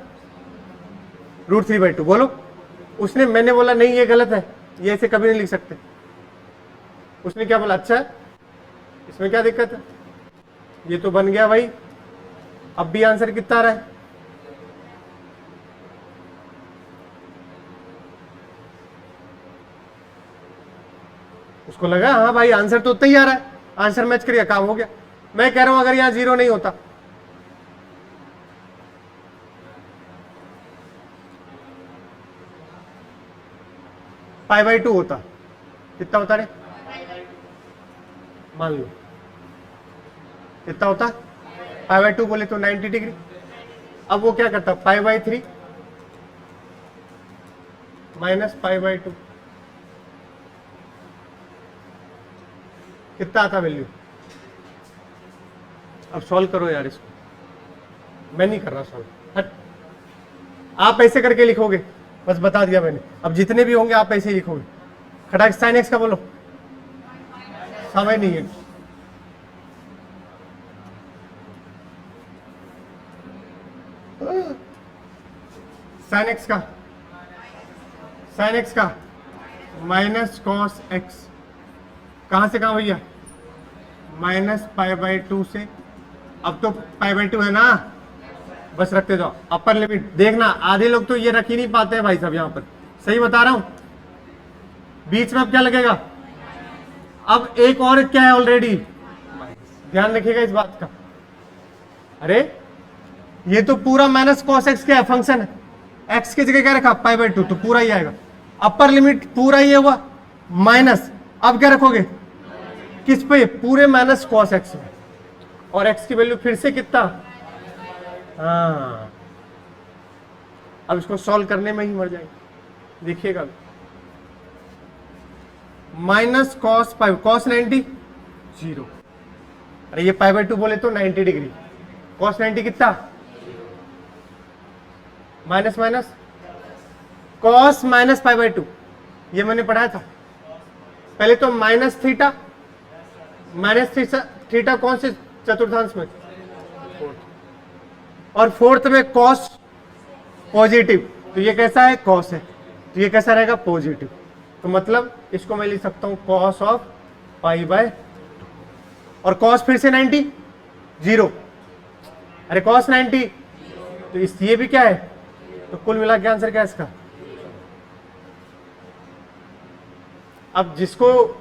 √3/2, बोलो। उसने, मैंने बोला नहीं ये गलत है, ये ऐसे कभी नहीं लिख सकते। उसने क्या बोला? अच्छा इसमें क्या दिक्कत है? ये तो बन गया भाई। अब भी आंसर कितना आ रहा है? उसको लगा हाँ भाई आंसर तो उतना ही आ रहा है, आंसर मैच करिए, काम हो गया। मैं कह रहा हूं अगर यहां 0 नहीं होता, π/2 होता, कितना होता रे? मान लो कितना होता? π/2 बोले तो 90 डिग्री। अब वो क्या करता? π/3 माइनस π/2, कितना आता वैल्यू? अब सॉल्व करो यार इसको, मैं नहीं कर रहा सॉल्व, हट। आप ऐसे करके लिखोगे बस बता दिया मैंने। अब जितने भी होंगे आप ऐसे ही लिखोगे। खटाक साइन एक्स का बोलो, समय नहीं है। साइन एक्स का माइनस कॉस एक्स, कहां से कहां भैया, माइनस पाई बाई 2 से, अब तो पाई बाई 2 है ना, बस रखते जाओ। अपर लिमिट देखना, आधे लोग तो ये रख ही नहीं पाते हैं भाई साहब, यहाँ पर सही बता रहा हूं। बीच में अब क्या लगेगा, अब एक और क्या है ऑलरेडी, ध्यान रखिएगा इस बात का। अरे ये तो पूरा माइनस कॉस एक्स क्या है, फंक्शन है, एक्स की जगह क्या रखा, पाई बाई 2, तो पूरा ही आएगा। अपर लिमिट पूरा ही हुआ माइनस, अब क्या रखोगे किस पे, पूरे माइनस कॉस एक्स में, और एक्स की वैल्यू फिर से कितना, हाँ अब इसको सॉल्व करने में ही मर जाएंगे। देखिएगा, माइनस कॉस पाई, कॉस 90 0, अरे ये पाई बाई 2 बोले तो 90 डिग्री, कॉस 90 कितना, minus minus cos minus pi by 2, ये मैंने पढ़ाया था पहले। तो माइनस थीटा, माइनस थीटा कौन से चतुर्थांश में, और फोर्थ में कॉस पॉजिटिव, तो ये कैसा है, कॉस है, तो ये कैसा रहेगा, पॉजिटिव। तो मतलब इसको मैं लिख सकता हूं कॉस ऑफ पाई बाय, और कॉस फिर से 90 0, अरे कॉस 90, तो इस ये भी क्या है, तो कुल मिला के आंसर क्या है इसका। अब जिसको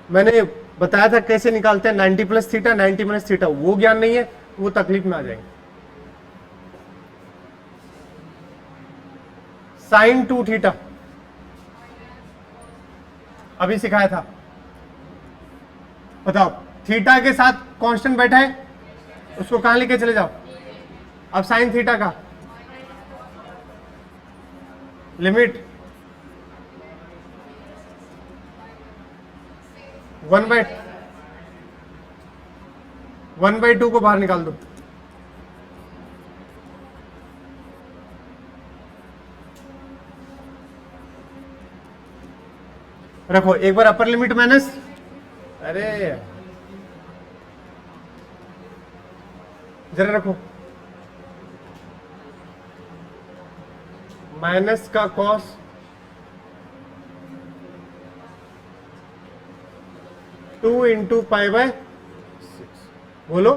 मैंने बताया था कैसे निकालते हैं 90 प्लस थीटा 90 माइनस थीटा, वो ज्ञान नहीं है, वो तकलीफ में आ जाएंगे। साइन 2 थीटा अभी सिखाया था, बताओ थीटा के साथ कांस्टेंट बैठा है, उसको कहां लेके चले जाओ। अब साइन थीटा का लिमिट 1/2 को बाहर निकाल दो, रखो एक बार अपर लिमिट माइनस, अरे जरा रखो, माइनस का cos two into pi by 6, बोलो,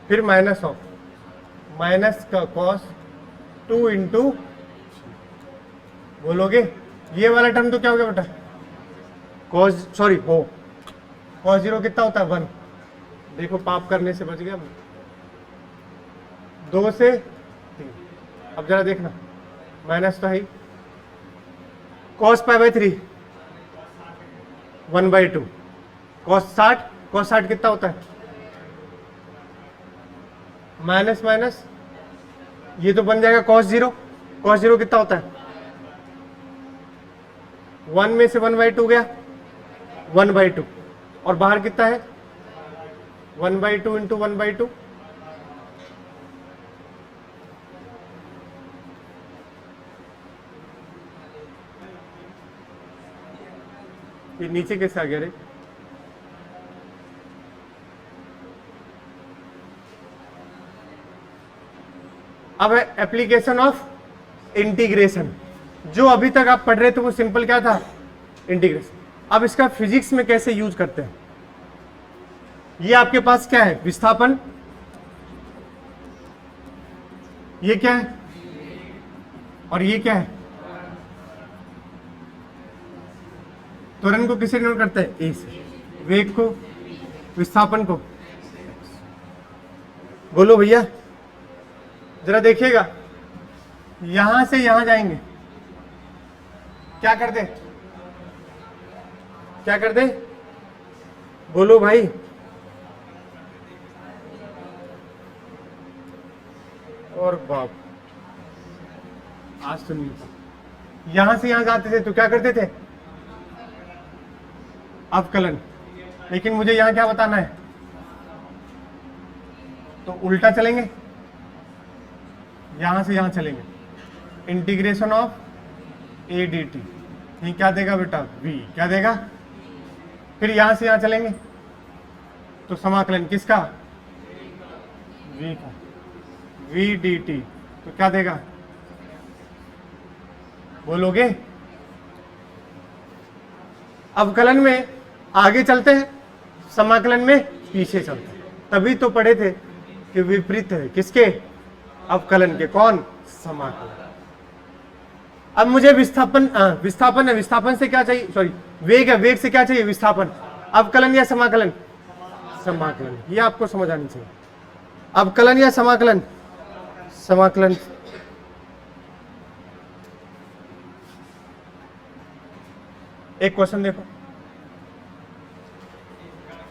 फिर माइनस ऑफ माइनस का कॉस 2 इंटू, बोलोगे ये वाला टर्म तो क्या हो गया बेटा, कॉस सॉरी हो कॉस 0 कितना होता है 1, देखो पाप करने से बच गया, 2 से 3। अब जरा देखना माइनस तो है ही, कॉस पाई बाय 3 1/2, कॉस 60 कितना होता है, माइनस माइनस ये तो बन जाएगा कॉस 0 कितना होता है, 1 में से 1/2 गया 1/2, और बाहर कितना है 1/2 इंटू 1/2, ये नीचे कैसे आ गया रे, अब है एप्लीकेशन ऑफ इंटीग्रेशन। जो अभी तक आप पढ़ रहे थे वो सिंपल क्या था, इंटीग्रेशन। अब इसका फिजिक्स में कैसे यूज करते हैं, ये आपके पास क्या है, विस्थापन, ये क्या है, और ये क्या है, त्वरण को किसे डिनोट करते हैं, ए से, वेग को, विस्थापन को, बोलो भैया जरा देखिएगा, यहां से यहां जाएंगे, क्या कर दे, क्या कर दे, बोलो भाई, और बाप आज तो नहीं, यहां से यहां जाते थे तो क्या करते थे, अवकलन। लेकिन मुझे यहां क्या बताना है, तो उल्टा चलेंगे, यहां से यहां चलेंगे, integration of A D T, ये क्या देगा बेटा v, क्या देगा। फिर यहां से यहां चलेंगे तो समाकलन किसका, v का, v डी टी, तो क्या देगा बोलोगे। अवकलन में आगे चलते हैं, समाकलन में पीछे चलते हैं। तभी तो पढ़े थे कि विपरीत है किसके, अवकलन के, कौन, समाकलन। अब मुझे विस्थापन विस्थापन है, विस्थापन से क्या चाहिए, सॉरी वेग है, वेग से क्या चाहिए, विस्थापन। अवकलन या समाकलन, समाकलन, ये आपको समझ आनी चाहिए। अवकलन या समाकलन, समाकलन। एक क्वेश्चन देखो,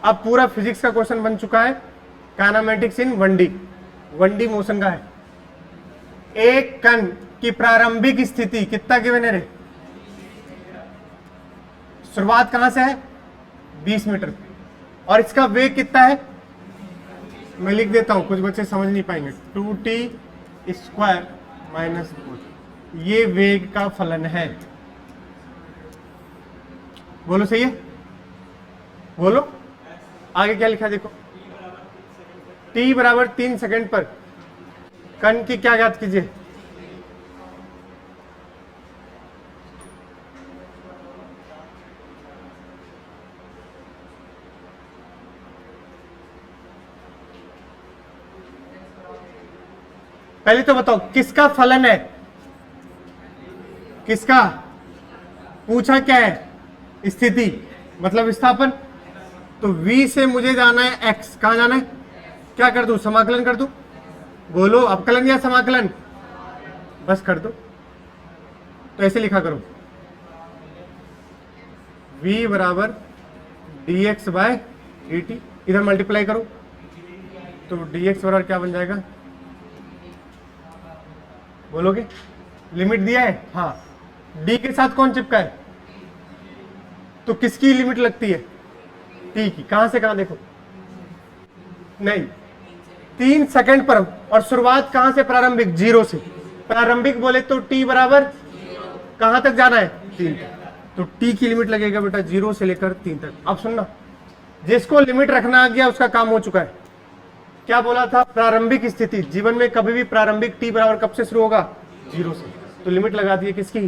अब पूरा फिजिक्स का क्वेश्चन बन चुका है, काइनेमेटिक्स इन 1D, 1D मोशन का है। एक कण की प्रारंभिक स्थिति कितना गिवन है रे, शुरुआत कहां से है 20 मीटर, और इसका वेग कितना है, मैं लिख देता हूं, कुछ बच्चे समझ नहीं पाएंगे, 2t² माइनस 4, ये वेग का फलन है। बोलो सही है, बोलो आगे क्या लिखा देखो, t बराबर 3 सेकंड पर कण की क्या ज्ञात कीजिए, पहले तो बताओ किसका फलन है, किसका, पूछा क्या है, स्थिति मतलब विस्थापन। तो v से मुझे जाना है x, कहां जाना है, क्या कर दूं, समाकलन कर दूं, बोलो अवकलन या समाकलन, बस कर दो। तो ऐसे लिखा करो, v बराबर dx बाय dt, इधर मल्टीप्लाई करो तो dx बराबर क्या बन जाएगा, बोलोगे, लिमिट दिया है, हाँ, d के साथ कौन चिपका है, तो किसकी लिमिट लगती है, t की, कहां से कहां देखो, नहीं 3 सेकंड पर, और शुरुआत कहां से, प्रारंभिक 0 से, प्रारंभिक बोले तो t बराबर कहां तक जाना है 3 तक, तो t की लिमिट लगेगा बेटा 0 से लेकर 3 तक। अब सुनना, जिसको लिमिट रखना आ गया उसका काम हो चुका है। क्या बोला था, प्रारंभिक स्थिति, जीवन में कभी भी प्रारंभिक t बराबर कब से शुरू होगा, 0 से, तो लिमिट लगा दी है किसकी,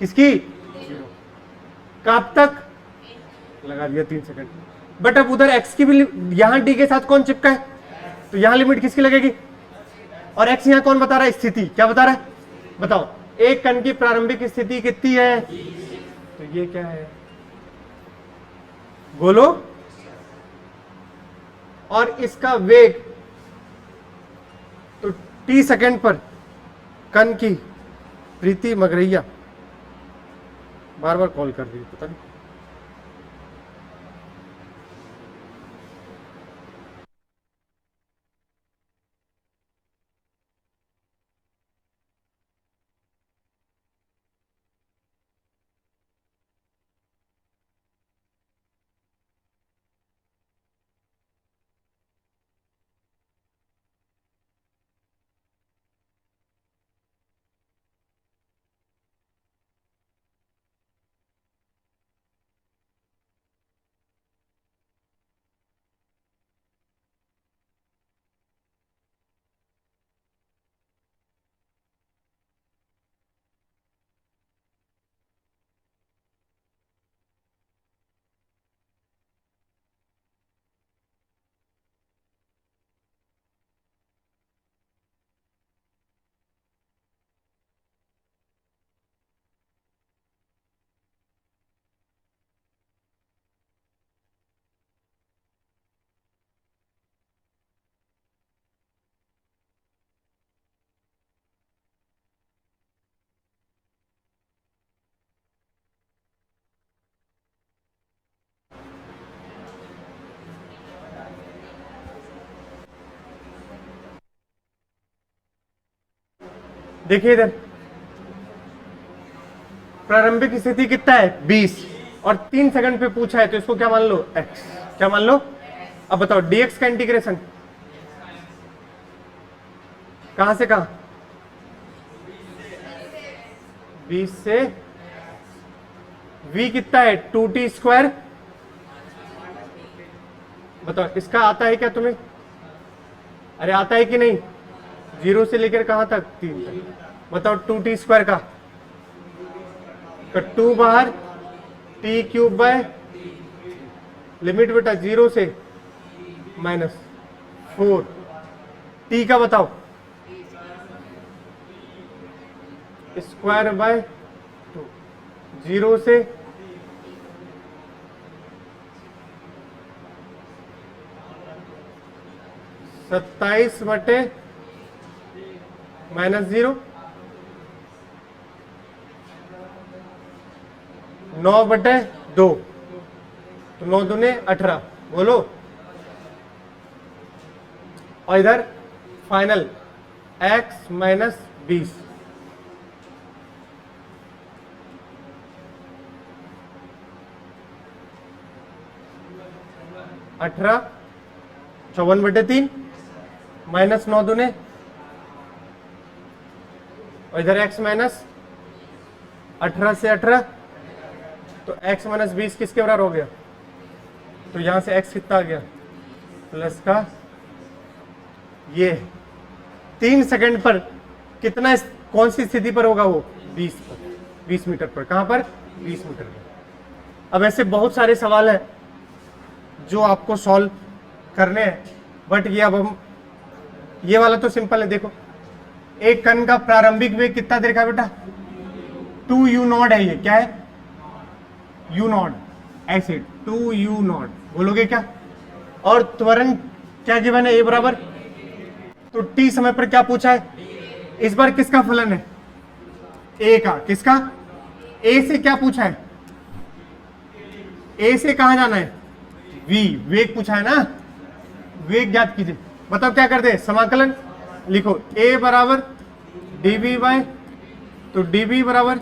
किसकी, कब तक लगा दिया 3 सेकंड। बट अब उधर x की भी, यहां d के साथ कौन चिपका है, तो यहां लिमिट किसकी लगेगी, और x यहां कौन बता रहा है, स्थिति, क्या बता रहा है, बताओ, एक कण की प्रारंभिक स्थिति कितनी है, तो ये क्या है, बोलो, और इसका वेग, तो t सेकंड पर कण की, प्रीति मगरैया बार बार कॉल कर रही है, पता नहीं। देखिए इधर प्रारंभिक स्थिति कितना है 20, और 3 सेकंड पे पूछा है, तो इसको क्या मान लो, x, क्या मान लो। अब बताओ dx का इंटीग्रेशन कहां से कहां, 20 से v कितना है 2t²। बताओ इसका आता है क्या तुम्हें? अरे आता है कि नहीं? 0 से लेकर कहां तक? 3 तक। बताओ 2t² का 2 बाहर t³ लिमिट बेटा 0 से -4। t का बताओ ²/2 0 से 27/-0 9/2 तो 9 दूने 18 बोलो। और इधर फाइनल x - 20 18 54/3 -9 दूने और इधर x - 18 से 18 तो x - 20 किसके बराबर हो गया? तो यहां से x कितना आ गया? प्लस का ये 3 सेकंड पर कितना कौन सी स्थिति पर होगा वो? 20 पर, 20 मीटर पर। कहां पर? 20 मीटर पर। अब ऐसे बहुत सारे सवाल हैं जो आपको सॉल्व करने हैं, बट ये अब हम ये वाला तो सिंपल है। देखो एक कण का प्रारंभिक वेग कितना दे रखा है बेटा? 2u0 है। ये क्या है? u0 ऐसे 2u0 बोलोगे क्या? और त्वरण क्या गिवन है? a बराबर। तो t समय पर क्या पूछा है? इस बार किसका फलन है? a का। किसका? a से क्या पूछा है? a से कहां जाना है? v। वेग पूछा है ना, वेग ज्ञात कीजिए। बताओ क्या करते हैं? समाकलन लिखो a बराबर dv/, तो dv बराबर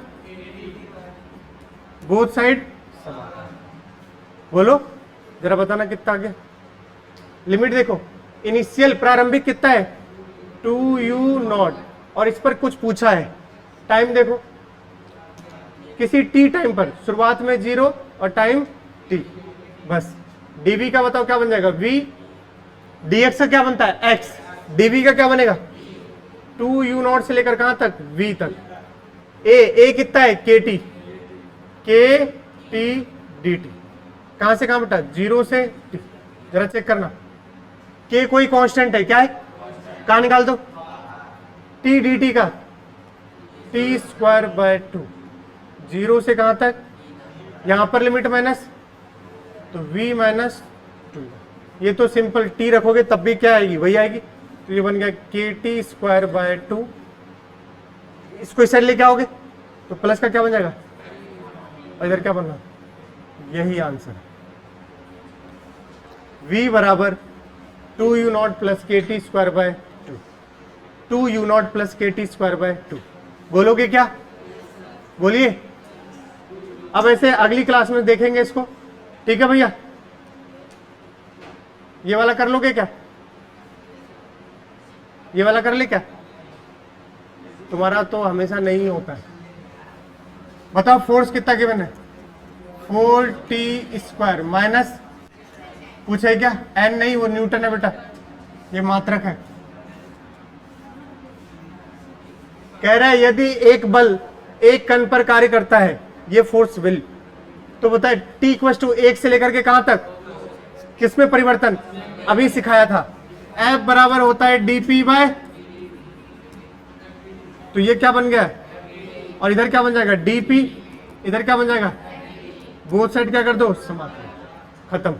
बोथ साइड बोलो जरा बताना कितना आ गया। लिमिट देखो, इनिशियल प्रारंभिक कितना है? 2u0 और इस पर कुछ पूछा है। टाइम देखो किसी t टाइम पर, शुरुआत में 0 और टाइम t। बस dv का बताओ क्या बन जाएगा? v। dx का क्या बनता है? x। dv का क्या बनेगा? 2u0 से लेकर कहां तक? v तक। a कितना है? kt। kt dt कहां से कहां बेटा? 0 से t। जरा चेक करना k कोई कांस्टेंट है? क्या है? कहां निकाल दो? t dt का t²/2 0 से कहां तक? यहां पर लिमिट माइनस तो v - 2। ये तो सिंपल t रखोगे तब भी क्या आएगी? वही आएगी। तो ये बन गया kt²/2। इसको इस साइड लेके आओगे तो प्लस का क्या बन जाएगा? और इधर क्या बनना? यही आंसर है। v बराबर 2u0 plus kt²/2। 2u0 plus kt²/2 बोलोगे क्या? बोलिए। अब ऐसे अगली क्लास में देखेंगे इसको, ठीक है भैया? ये वाला कर लोगे क्या? ये वाला कर ले क्या? तुम्हारा तो हमेशा नहीं होता है। बताओ फोर्स कितना गिवन है? 4t² माइनस पूछे क्या? n नहीं, वो न्यूटन है बेटा, ये मात्रक है। कह रहा है यदि एक बल एक कण पर कार्य करता है, ये फोर्स विल, तो बताए t = 1 से लेकर के कहां तक? किसमें परिवर्तन? अभी सिखाया था। F बराबर होता है dp/, तो ये क्या बन गया? और इधर क्या बन जाएगा? dp। इधर क्या बन जाएगा? बोथ साइड क्या कर दो? समाकलन। खत्म।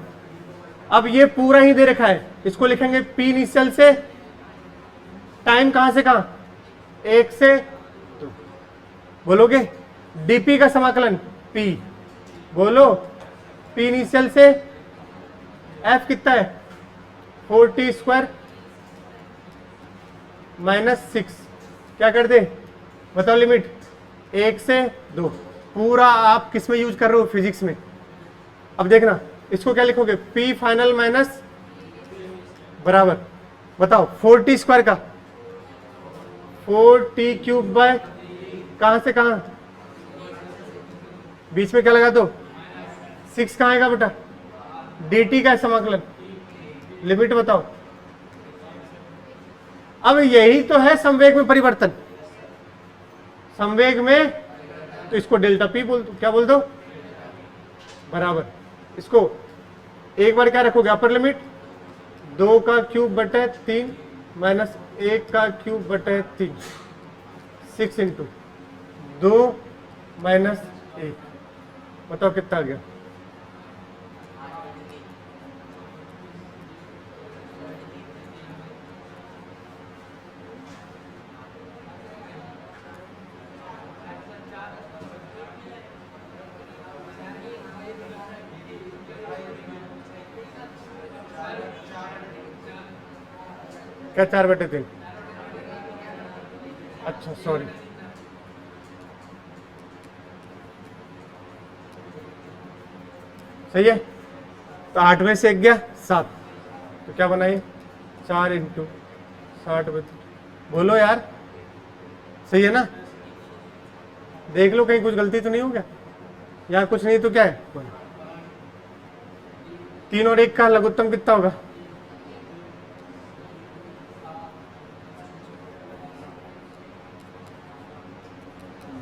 अब ये पूरा ही दे रखा है, इसको लिखेंगे p इनिशियल से, टाइम कहां से कहां? 1 से 2। बोलोगे dp का समाकलन p। बोलो p इनिशियल से f कितना है? 4t² - 6। क्या कर दे? बताओ लिमिट 1 से 2। पूरा आप किस में यूज कर रहे हो? फिजिक्स में। अब देखना इसको क्या लिखोगे? p फाइनल माइनस बराबर बताओ 4t² का 4t³ कहां से कहां? बीच में क्या लगा दो 6 कहाँ आएगा बेटा, dt का समाकलन, लिमिट बताओ। अब यही तो है संवेग में परिवर्तन, संवेग में, तो इसको डेल्टा पी बोल दो, क्या बोल दो, बराबर इसको एक बार क्या रखोगे अपर लिमिट 2 का क्यूब बटे 3 माइनस 1 का क्यूब बटे 3, 6 इंटू 2 माइनस 1, बताओ कितना आ गया। क्या 4/3, अच्छा सॉरी, सही है। तो 8 में से 1 गया 7, तो क्या बनाइए 4 इंटू 60/3, बोलो यार, सही है ना, देख लो कहीं कुछ गलती तो नहीं हो गया, या कुछ नहीं तो क्या है, 3 और 1 का लघुत्तम कितना होगा,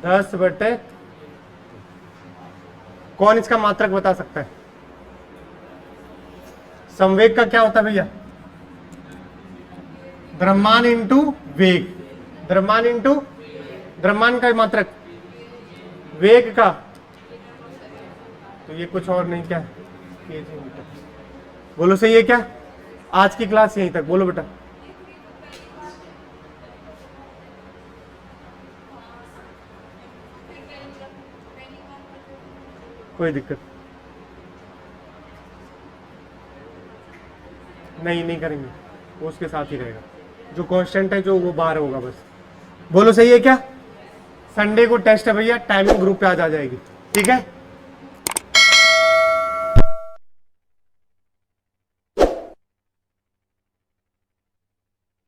दस बटे, कौन इसका मात्रक बता सकता है, संवेग का क्या होता है भैया, द्रव्यमान इंटू वेग, द्रव्यमान इंटू, द्रव्यमान का मात्रक वेग का, तो ये कुछ और नहीं क्या है, बोलो सही है क्या। आज की क्लास यहीं तक, बोलो बेटा, कोई दिक्कत नहीं करेंगे, वो उसके साथ ही रहेगा, जो कांस्टेंट है जो वो बाहर होगा बस, बोलो सही है क्या। संडे को टेस्ट है भैया, टाइमिंग ग्रुप पे आ जाएगी, ठीक है।